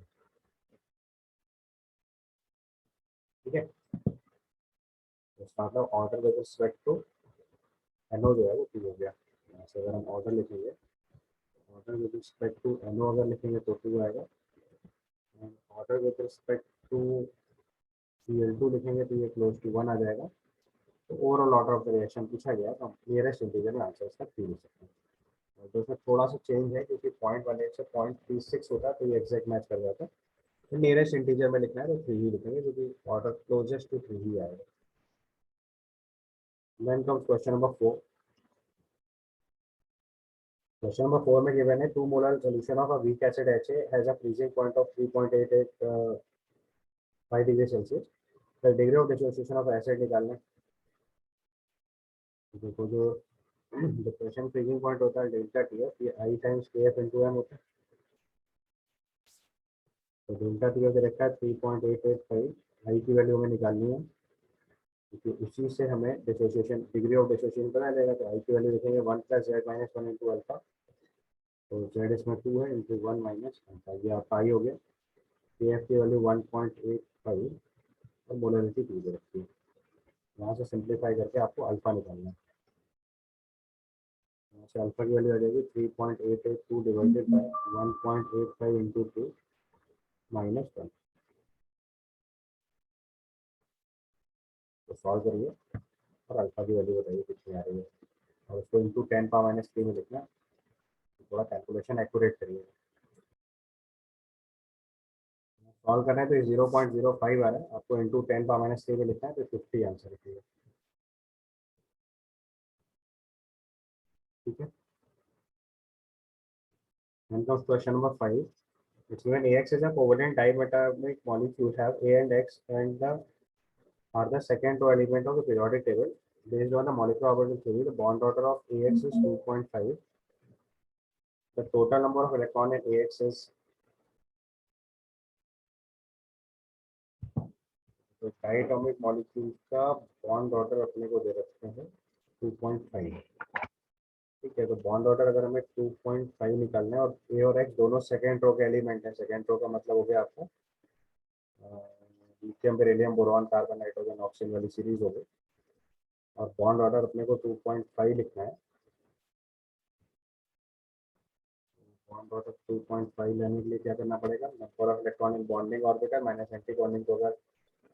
ठीक है, तो इसका मतलब order with respect to NO जो है वो टू हो गया। यहाँ से अगर हम ऑर्डर लिखेंगे, order with respect to NO अगर लिखेंगे तो 2 आएगा। Order with respect to Cl2 लिखेंगे तो ये क्लोज टू 1 आ जाएगा। तो overall order of the reaction पूछा गया तो नियरेस्ट इंटीजर में आंसर इसका 3 हो सकता है। तो इसमें थोड़ा सा चेंज है क्योंकि 0.18 से 0.36 होता है तो ये एग्जैक्ट मैच कर जाता है। तो नियरेस्ट इंटीजर में लिखना है तो 3 ही लिखेंगे क्योंकि ऑर्डर क्लोजेस्ट टू 3 ही आएगा। Then comes question number 4। Question number 4 में गिवन है 2 molar solution of a weak acid HA has a freezing point of 3.88 degree Celsius. The degree of dissociation of acid निकालना है। देखो जो डिप्रेशन फ्रीजिंग पॉइंट होता है डेल्टा टी एफ, ये आई times के एफ इंटू एम होता है। तो डेल्टा टी एफ रखा है 3.885, आई की वैल्यू हमें निकालनी है क्योंकि उसी से हमें डिसोसिएशन डिग्री ऑफ डिसोसिएशन पता चलेगा। तो आई की वैल्यू लिखेंगे 1 + Z - 1 इंटू अल्फा। तो जेड इसमें 2 है इंटू 1 माइनस अल्फा, ये आपका आई हो गया। के एफ की वैल्यू 1.85 और मोलरिटी 2 दे रखी है। यहाँ से सिंप्लीफाई करके आपको अल्फा निकालना है। यहाँ से अल्फा की वैल्यू आ जाएगी 3.882 डिवाइडेड बाय 1.85 इंटू 2 माइनस 1। तो सॉल्व करिए और अल्फा की वैल्यू बताइए कितनी आ रही है और उसको इंटू 10⁻³ में लिखना। थोड़ा कैलकुलेशन एक्यूरेट करिए। सॉल्व करना है तो 0.05 आ रहा है, आपको इंटू 10⁻³ में लिखना है तो 50 आंसर लिखिए। ठीक है, question number 5। It's when AX is a covalent diatomic molecule have A and X and the are the second row element of the periodic table. Based on the molecular orbital theory, the bond order of AX is 2.5. The total number of electron in AX is, तो diatomic molecule का bond order अपने को दे रखते हैं 2.5। ठीक है, तो bond order अगर हमें 2.5 निकालना है और ए और एक्स दोनों सेकेंड रो के एलिमेंट है। सेकेंड रो का मतलब हो गया आपका lithium beryllium boron carbon nitrogen oxygen वाली सीरीज हो गई। और बॉन्ड ऑर्डर अपने को 2.5 लिखना है। बॉन्ड ऑर्डर 2.5 लेने के लिए क्या करना पड़ेगा, number of electron in bonding orbital minus anti bonding. तो अगर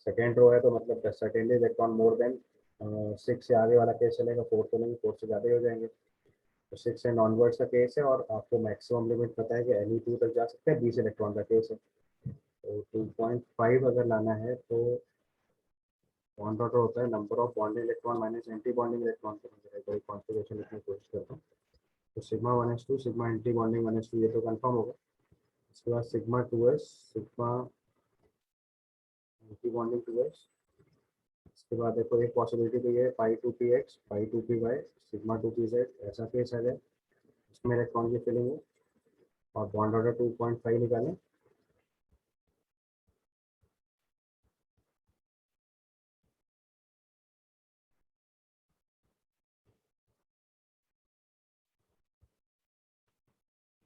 सेकेंड रो है तो मतलब सर्टेनली इलेक्ट्रॉन मोर देन 6 से आगे वाला केस चलेगा, 4 तो नहीं, 4 से ज़्यादा ही हो जाएंगे। तो 6 एंड ऑनवर्ड्स का केस है और आपको मैक्सिमम लिमिट पता है कि Ni2 तक जा सकते हैं, 20 इलेक्ट्रॉन का केस है। तो 2.5 अगर लाना है तो बॉन्ड ऑर्डर होता है number of bonding electron minus anti bonding electron. कोई कॉन्फ़िगरेशन लिखने की कोशिश करता हूँ। तो sigma 1s2 sigma anti bonding 1s2 ये तो कंफर्म होगा। उसके बाद sigma 2s sigma antibonding two H. इसके बाद देखो एक पॉसिबिलिटी तो ये है pi two p x pi two p y sigma two p z, ऐसा केस आ जाए इसमें इलेक्ट्रॉन की फिलिंग है और बॉन्ड ऑर्डर 2.5 निकालें।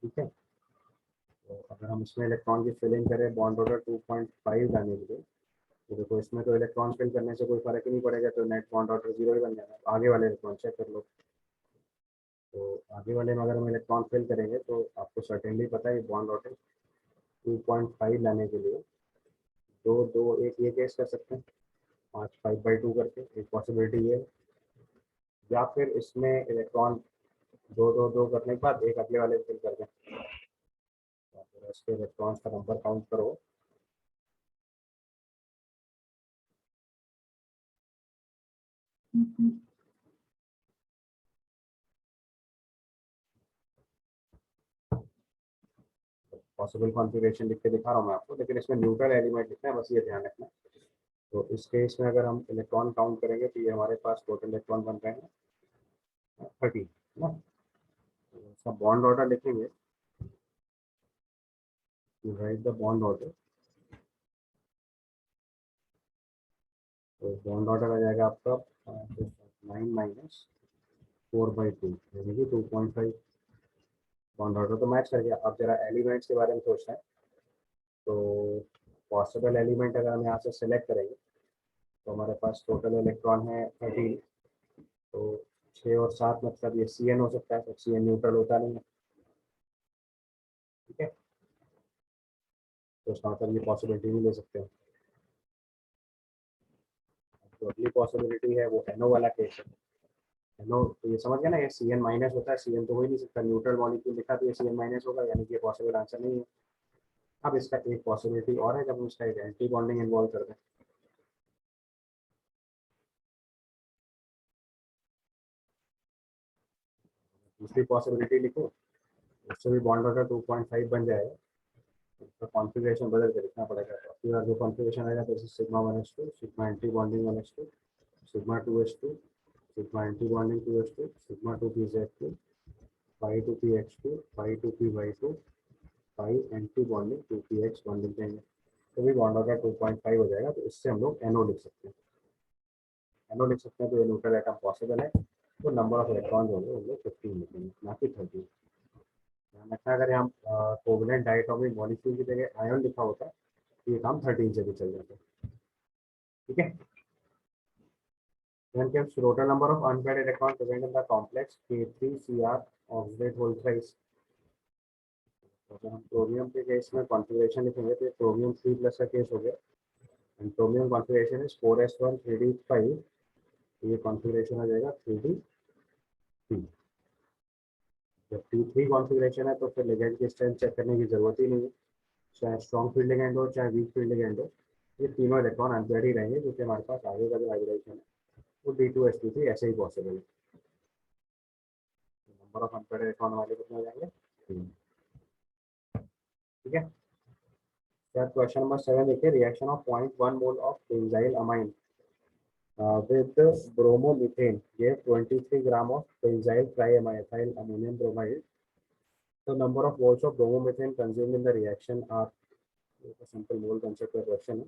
ठीक है, तो अगर हम इसमें इलेक्ट्रॉन की फिलिंग करें बॉन्ड ऑर्डर 2.5 लाने के लिए, तो देखो इसमें तो इलेक्ट्रॉन फिल करने से कोई फर्क ही नहीं पड़ेगा, तो नेट बॉन्ड ऑर्डर 0 ही बन जाएगा। आगे वाले इलेक्ट्रॉन चेक कर लो। तो आगे वाले में अगर हम इलेक्ट्रॉन फिल करेंगे तो आपको सर्टेनली पता है बॉन्ड ऑर्डर 2.5 लाने के लिए दो दो एक ये केस कर सकते हैं, 5 5/2 करके, एक पॉसिबिलिटी ये है। या फिर इसमें इलेक्ट्रॉन दो दो दो करने के बाद एक अगले वाले फिल कर दें, तो फिर इसके इलेक्ट्रॉन्स का नंबर काउंट करो। पॉसिबल कॉन्फ़िगरेशन लिख के दिखा रहा हूँ मैं आपको, लेकिन इसमें न्यूट्रल एलिमेंट लिखना है, बस ये ध्यान रखना। तो इस केस में अगर हम इलेक्ट्रॉन काउंट करेंगे तो ये हमारे पास टोटल इलेक्ट्रॉन बन रहे हैं 30 है ना। तो इसका बॉन्ड ऑर्डर लिखेंगे, राइट द बॉन्ड ऑर्डर। तो बॉन्ड ऑर्डर आ जाएगा आपका 9 - 4/2 यानी कि 2.5। बॉन्ड ऑर्डर तो मैच कर गया। अब जरा एलिमेंट्स के बारे में सोचना है। तो पॉसिबल एलिमेंट अगर हम यहाँ से सेलेक्ट करेंगे तो हमारे पास टोटल इलेक्ट्रॉन है 13। तो 6 और 7 मतलब ये सी एन हो सकता है, तो सी एन न्यूट्रल होता नहीं है। ठीक है, तो उसका मतलब ये पॉसिबिलिटी भी ले सकते हैं। तो अगली पॉसिबिलिटी है वो एनओ वाला केस है। एनओ तो ये समझ गया ना, ये सी एन माइनस होता है, सी एन तो हो ही नहीं सकता, न्यूट्रल मॉलिक्यूल लिखा तो ये सी एन माइनस होगा, यानी कि ये पॉसिबल आंसर नहीं है। अब इसका एक पॉसिबिलिटी और है, जब हम इसका एक एंटी बॉन्डिंग इन्वॉल्व कर दें। दूसरी पॉसिबिलिटी लिखो, उससे भी बॉन्ड ऑर्डर 2.5 बन जाएगा। तो कॉन्फ़िगरेशन बदल के लिखना पड़ेगा। तो आपके पास जो कॉन्फ़िगरेशन आएगा तो sigma 1s2 sigma anti bonding 1s2 sigma 2s2 sigma anti bonding 2s2 sigma 2pz2 पाई 2px2 पाई 2py2 पाई एंटी बॉन्डिंग 2px बॉन्डिंग देंगे, तो भी बॉन्ड ऑर्डर 2.5 हो जाएगा। तो इससे हम लोग एनओ लिख सकते हैं। एनओ लिख सकते हैं तो ये न्यूट्रल एटम पॉसिबल है। तो नंबर ऑफ इलेक्ट्रॉन होंगे हम लोग 15 लिखेंगे, ना कि 30। ध्यान रखना, अगर हम कोवलेंट डायटोमिक मॉलिक्यूल की जगह आयन लिखा होता है तो ये काम 13 से भी चल जाता है। ठीक है, then comes total number of unpaired electrons present in the complex K3Cr oxidate whole thrice। तो अगर हम क्रोमियम के केस में कॉन्फ़िगरेशन लिखेंगे तो क्रोमियम 3+ का केस हो गया, and chromium configuration is 4s1 3d5। तो ये कॉन्फ़िगरेशन हो जाएगा 3d3। जब T3 कॉन्फ़िगरेशन है तो फिर लिगेंड की स्ट्रेंथ चेक करने की जरूरत ही नहीं है, चाहे स्ट्रॉन्ग फील्ड लिगेंड हो चाहे वीक फील्ड लिगेंड हो, ये तीनों इलेक्ट्रॉन अनपेयर्ड ही रहेंगे, क्योंकि हमारे पास आगे का जो हाइब्रिडेशन है वो D2s2 ऐसे ही पॉसिबल है। नंबर ऑफ अनपेयर्ड इलेक्ट्रॉन हमारे कितने हो जाएंगे? 3। ठीक है, क्वेश्चन नंबर 7 देखिए, reaction of 0.1 mole of benzyl amine with bromomethane gave 23 gram of benzyl trimethyl ammonium bromide. The number of moles of bromomethane consumed in the reaction are, a simple mole concept का question है।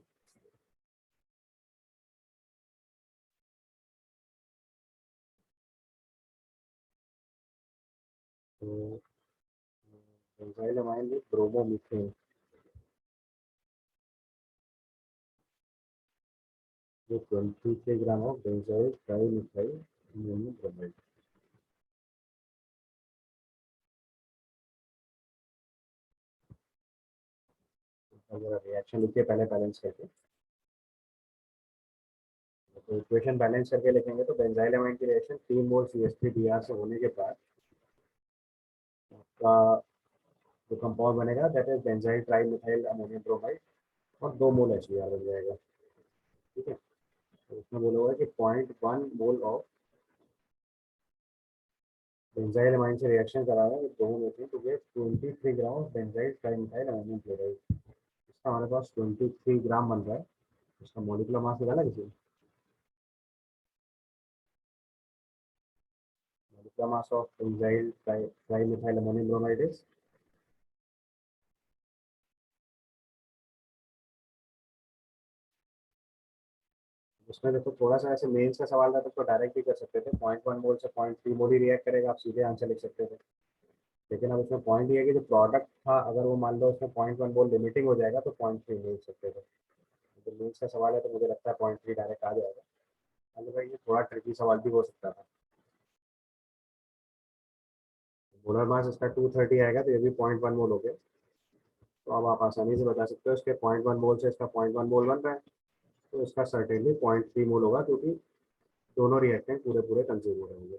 तो benzyl amine with bromomethane with 23 gram of benzyl trimethyl ammonium bromide। Reaction लिखिए पहले balance करके। तो equation balance करके लिखेंगे तो बेंजाइल अमाइन की रिएक्शन 3 मोल CH3Br से होने के बाद आपका जो कंपाउंड बनेगा that is benzyl trimethyl ammonium bromide, और 2 मोल HBr बन जाएगा। ठीक है, तो उसमें बोला हुआ है कि 0.1 मोल ऑफ बेंजाइल अमाइन से रिएक्शन करा है with bromomethane to get 23 gram of benzyl trimethyl ammonium chloride. इसका हमारे पास 23 ग्राम बन रहा है। उसका मॉलिक्यूलर मास निकाला किसी ने? Molecular mass of benzyl trimethyl ammonium bromide is, उसमें देखो थोड़ा सा ऐसे मेंस का सवाल था तो डायरेक्ट भी कर सकते थे, 0.1 मोल से 0.3 मोल ही रिएक्ट करेगा, आप सीधे आंसर लिख सकते थे। लेकिन अब उसमें पॉइंट ये है कि जो प्रोडक्ट था अगर वो मान लो उसमें 0.1 मोल लिमिटिंग हो जाएगा तो 0.3 नहीं लिख सकते थे। तो मेंस का सवाल है तो मुझे लगता है 0.3 डायरेक्ट आ जाएगा। अदरवाइज ये थोड़ा ट्रिकी सवाल भी हो सकता था। मोलर मास इसका 230 आएगा तो ये भी 0.1 मोल हो गया। तो अब आप आसानी से बता सकते हो इसके 0.1 मोल से इसका 0.1 मोल बन रहा है, तो इसका सर्टेनली 0.3 मोल होगा, क्योंकि दोनों रिएक्टेंट पूरे पूरे कंज्यूम हो रहे होंगे।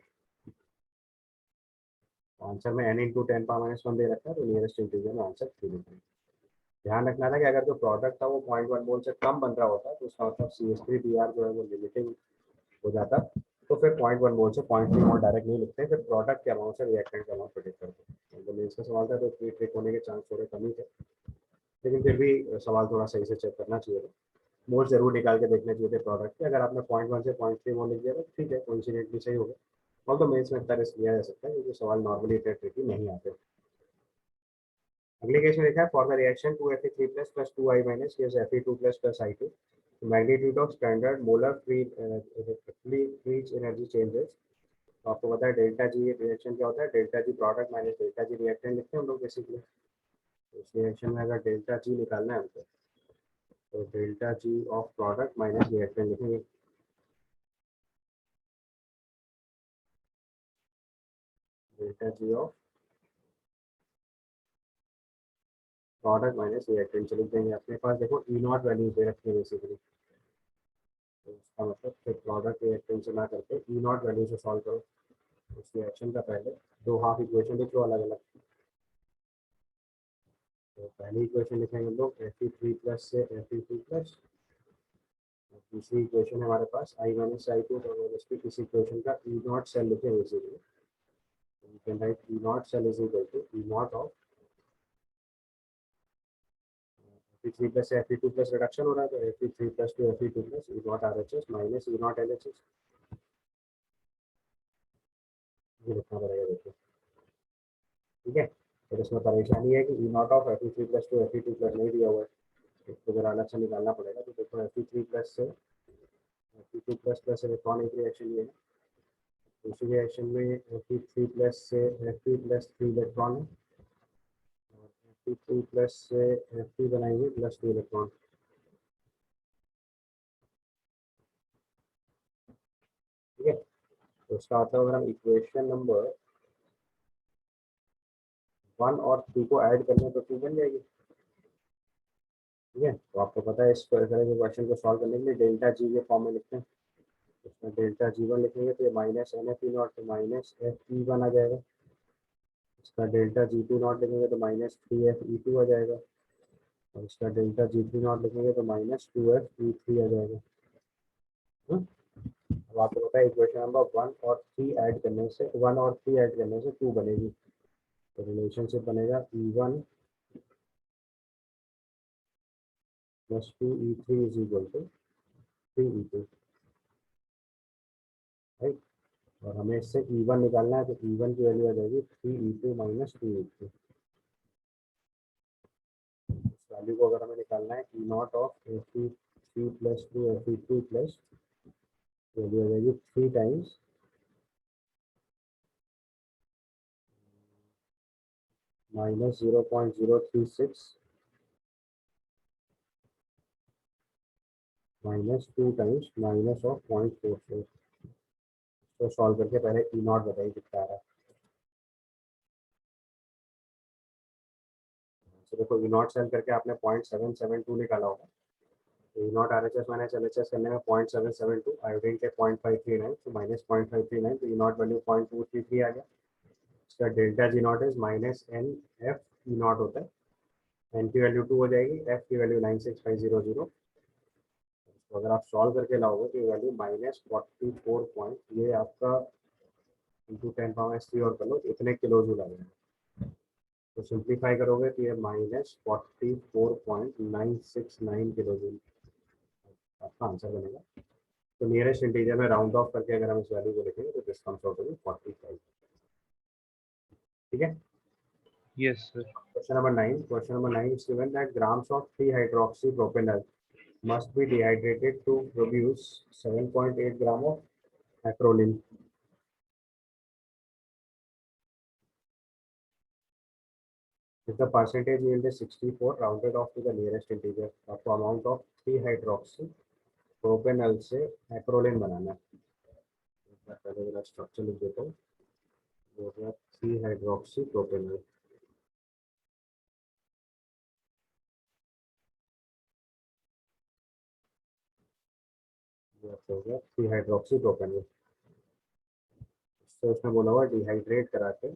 आंसर में n इंटू 10⁻⁻1 दे रखा है, तो नियरेस्ट इंटीजर में आंसर 3 लिखा है। ध्यान रखना था कि अगर जो प्रोडक्ट था वो 0.1 मोल से कम बन रहा होता तो उसका मतलब CH3Br जो है वो लिमिटिंग हो जाता, तो फिर 0.1 मोल से 0.3 मोल डायरेक्ट नहीं लिखते, फिर प्रोडक्ट के अमाउंट से रिएक्टेंट का अमाउंट प्रेडिक्ट करते हैं। तो मेंस का सवाल था तो ट्रिक होने के चांस थोड़े कम ही थे, लेकिन फिर भी सवाल थोड़ा सही से चेक करना चाहिए था। मोल जरूर निकाल के देखने चाहिए थे प्रोडक्ट के। अगर आपने 0.1 से 0.3 मोल लिख दिया तो ठीक है, कोइंसिडेंटली सही हो गया। और तो मेंस में इतना रिस्क लिया जा सकता है क्योंकि सवाल नॉर्मली इतने ट्रिकी नहीं आते। अगले केस में लिखा है for the reaction 2Fe3 plus plus 2I minus gives Fe2 plus plus I2, magnitude of standard molar free energy changes. तो आपको पता है डेल्टा जी रिएक्शन क्या होता है, delta G product minus delta G reactant लिखते हैं हम लोग बेसिकली। तो इस रिएक्शन में अगर डेल्टा जी निकालना है हमको, तो delta G of product minus reactant लिखेंगे। Delta G of product minus reactant लिख देंगे। अपने पास देखो ई नॉट वैल्यू दे रखी है बेसिकली, तो इसका मतलब फिर प्रोडक्ट रिएक्टेंट से ना करके ई नॉट वैल्यू से सॉल्व करो। उस रिएक्शन का पहले दो हाफ इक्वेशन लिख लो अलग अलग। तो पहली इक्वेशन लिखेंगे हम लोग Fe3 प्लस से Fe2 प्लस, दूसरी इक्वेशन है हमारे पास I माइनस I2, तो इसकी इस इक्वेशन का ई नॉट सेल लिखे basically. you can write E naught cell is equal to E naught of Fe3 plus से Fe2 plus रिडक्शन हो रहा है, तो Fe3 plus to Fe2 plus E naught RHS minus E naught LHS, ये लिखना पड़ेगा देखो। ठीक है, तो इसमें परेशानी है कि E naught of Fe3 plus to Fe2 plus नहीं दिया हुआ है, इसको जरा अलग से निकालना पड़ेगा। तो देखो Fe3 plus से Fe2 plus प्लस इलेक्ट्रॉन एक रिएक्शन ये है, दूसरी रिएक्शन में Fe3 plus से Fe plus 3 इलेक्ट्रॉन है, और Fe3 plus से Fe बनाएंगे प्लस 2 इलेक्ट्रॉन। ठीक है, तो उसका मतलब अगर हम इक्वेशन नंबर 1 और 3 को ऐड करने तो 2 बन जाएगी। ठीक है, तो आपको पता है इस तरह के क्वेश्चन को सॉल्व करने के लिए डेल्टा जी के फॉर्म में लिखते हैं। इसमें डेल्टा जी1 लिखेंगे तो ये minus NF not minus FE1 आ जाएगा। इसका डेल्टा जी2 नॉट लिखेंगे तो माइनस 3FE2 आ जाएगा, और इसका डेल्टा जी3 नॉट लिखेंगे तो माइनस 2FE3 आ जाएगा। अब आपको पता है इक्वेशन नंबर 1 और 3 ऐड करने से 2 बनेगी। तो रिलेशनशिप बनेगा E1 plus 2E3 is equal to 3E2, right. और हमें इससे E1 निकालना है, तो E1 की वैल्यू आ जाएगी 3E2 माइनस 2E3। इस वैल्यू को अगर हमें निकालना है E nought of Fe3 plus 2 Fe2 plus, value आ जाएगी 3 टाइम्स माइनस 0.036 माइनस 2 टाइम्स माइनस ऑफ 0.44। तो सॉल्व करके पहले E नॉट बताइए कितना आ रहा है। तो देखो E नॉट सेल करके आपने 0.772 निकाला होगा, तो E not RHS minus LHS करने में 0.772, आयोडीन के 0.539, तो माइनस 0.539, तो E नॉट वैल्यू 0.233 आ गया। इसका delta G not is minus NF E not होता है, एन की वैल्यू 2 हो जाएगी, एफ की वैल्यू 96500। तो अगर आप सॉल्व करके लाओगे तो ये वैल्यू -44 पॉइंट, ये आपका इंटू 10⁻³ और कर लो तो इतने किलो जूल आ जाएगा। तो सिंप्लीफाई करोगे तो ये -44.969 किलो जूल आपका आंसर बनेगा। तो नियरेस्ट इंटीजर में राउंड ऑफ करके अगर हम इस वैल्यू को लिखेंगे तो this comes out to be 45। ठीक है। Yes, sir. Question number 9. Question number 9 is given that grams of 3-hydroxypropanol must be dehydrated to produce 7.8 gram of acrolein. If the percentage yield is 64, rounded off to the nearest integer, आपको amount of 3-hydroxypropanol से acrolein बनाना है। पहले मेरा structure लिख देता हूँ। 3-hydroxypropanol, हो गया 3-hydroxypropanol। तो उसने बोला हुआ डिहाइड्रेट करा के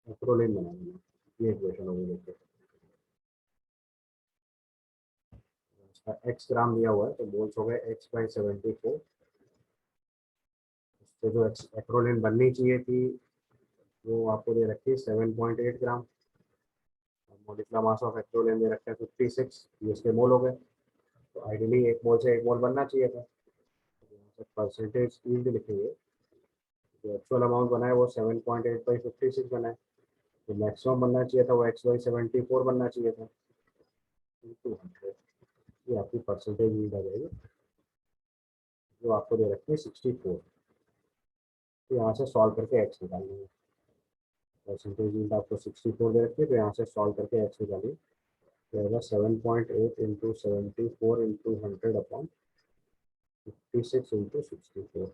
एक्रोलिन बनाना है। ये इक्वेशन होगी। देखिए इसका x ग्राम दिया हुआ है तो मोल्स हो गए x/74। तो जो एक्रोलिन बननी चाहिए थी वो आपको दे रखी है 7.8 ग्राम। मोलिकुलर मास ऑफ एक्रोलिन दे रखा है 56, ये इसके मोल हो गए। तो आइडियली एक मोल से एक मोल बनना चाहिए था। परसेंटेज यील्ड लिखेंगे, जो एक्चुअल अमाउंट बना है वो 7.8/56 बना है। तो मैक्सिमम बनना चाहिए था वो x/74 बनना चाहिए था, 200। ये आपकी परसेंटेज यील्ड आ जाएगी, जो आपको दे रखी है 64। तो यहाँ से सॉल्व करके x निकालनी है। परसेंटेज यील्ड आपको 64 दे रखी है, तो यहाँ से सॉल्व करके x निकालिए। तो होगा 7.8 इंटू 74 इंटू 100/56 इंटू 64।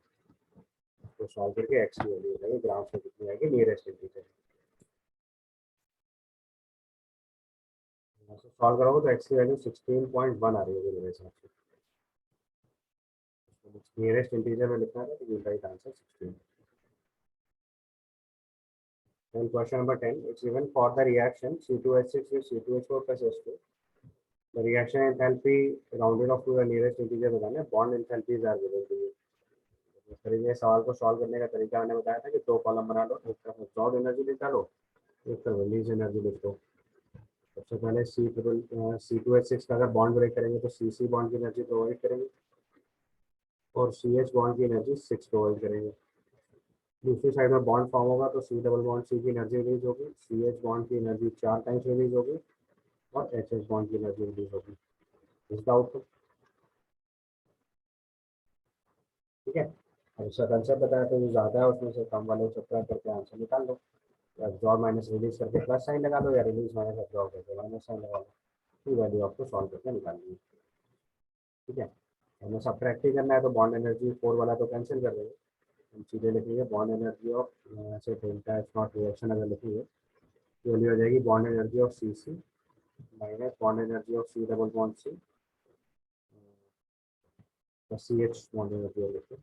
तो सॉल्व करके x की वैल्यू हो जाएगी ग्राम में कितनी आएगी नियरेस्ट इंटीजर। सॉल्व करोगे तो x की वैल्यू 16.1 आ रही होगी मेरे हिसाब से। नियरेस्ट इंटीजर में लिखना है तो right answer 16। Then question number 10, it's given for the reaction C2H6 with C2H4 plus H2. The reaction enthalpy rounded off to the nearest integer बताना है। Bond enthalpies are given to you। इस तरीके सवाल को सॉल्व करने का तरीका मैंने बताया था कि दो कॉलम बना लो, एक तरफ एब्जॉर्ब एनर्जी निकालो, एक तरफ रिलीज एनर्जी लिखो। सबसे पहले C2H6 का अगर बॉन्ड ब्रेक करेंगे तो CC बॉन्ड की एनर्जी प्रोवाइड करेंगे और CH बॉन्ड की एनर्जी 6 प्रोवाइड करेंगे। दूसरी साइड में बॉन्ड फॉर्म होगा तो C डबल बॉन्ड C की एनर्जी रिलीज होगी, CH बॉन्ड की एनर्जी 4 टाइम्स रिलीज होगी और HS बॉन्ड की एनर्जी रिलीज होगी। इस डाउट को ठीक है। अब इसका कंसेप्ट बताया तो जो ज़्यादा है उसमें से कम वाले को सब्ट्रैक्ट करके आंसर निकाल लो। एब्जॉर्ब माइनस रिलीज करके प्लस साइन लगा दो या रिलीज माइनस एब्जॉर्ब करके माइनस साइन लगा लो। ये वैल्यू आपको सॉल्व करके निकालनी है। ठीक है। हमें सब्ट्रैक्ट ही करना है तो बॉन्ड एनर्जी 4 वाला तो कैंसिल कर देंगे। हम सीधे लिखेंगे बॉन्ड एनर्जी ऑफ से डेल्टा एच नॉट रिएक्शन अगर लिखेंगे तो वैल्यू हो जाएगी bond energy of CC minus bond energy of C double bond C plus CH bond energy of लिखें।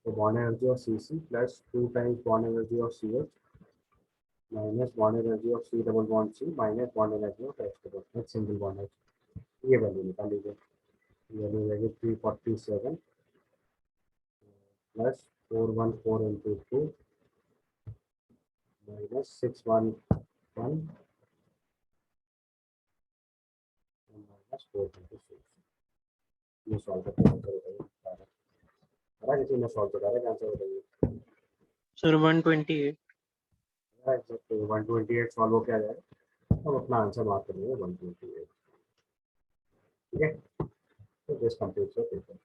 तो bond energy of CC plus 2 times bond energy of CH minus bond energy of C double bond C minus bond energy of H single bond H। ये value निकाल लीजिए। Value हो जाएगी 347 plus 414 into 2 minus 611 minus 426। ये solve करके answer बताइए। किसी ने सॉल्व करा है आंसर बताइए। Sir, 128. 128 सॉल्व हो क्या जाएगा, हम अपना आंसर मार्क करेंगे 128। ठीक है। तो दिस कंप्लीट्स योर पेपर।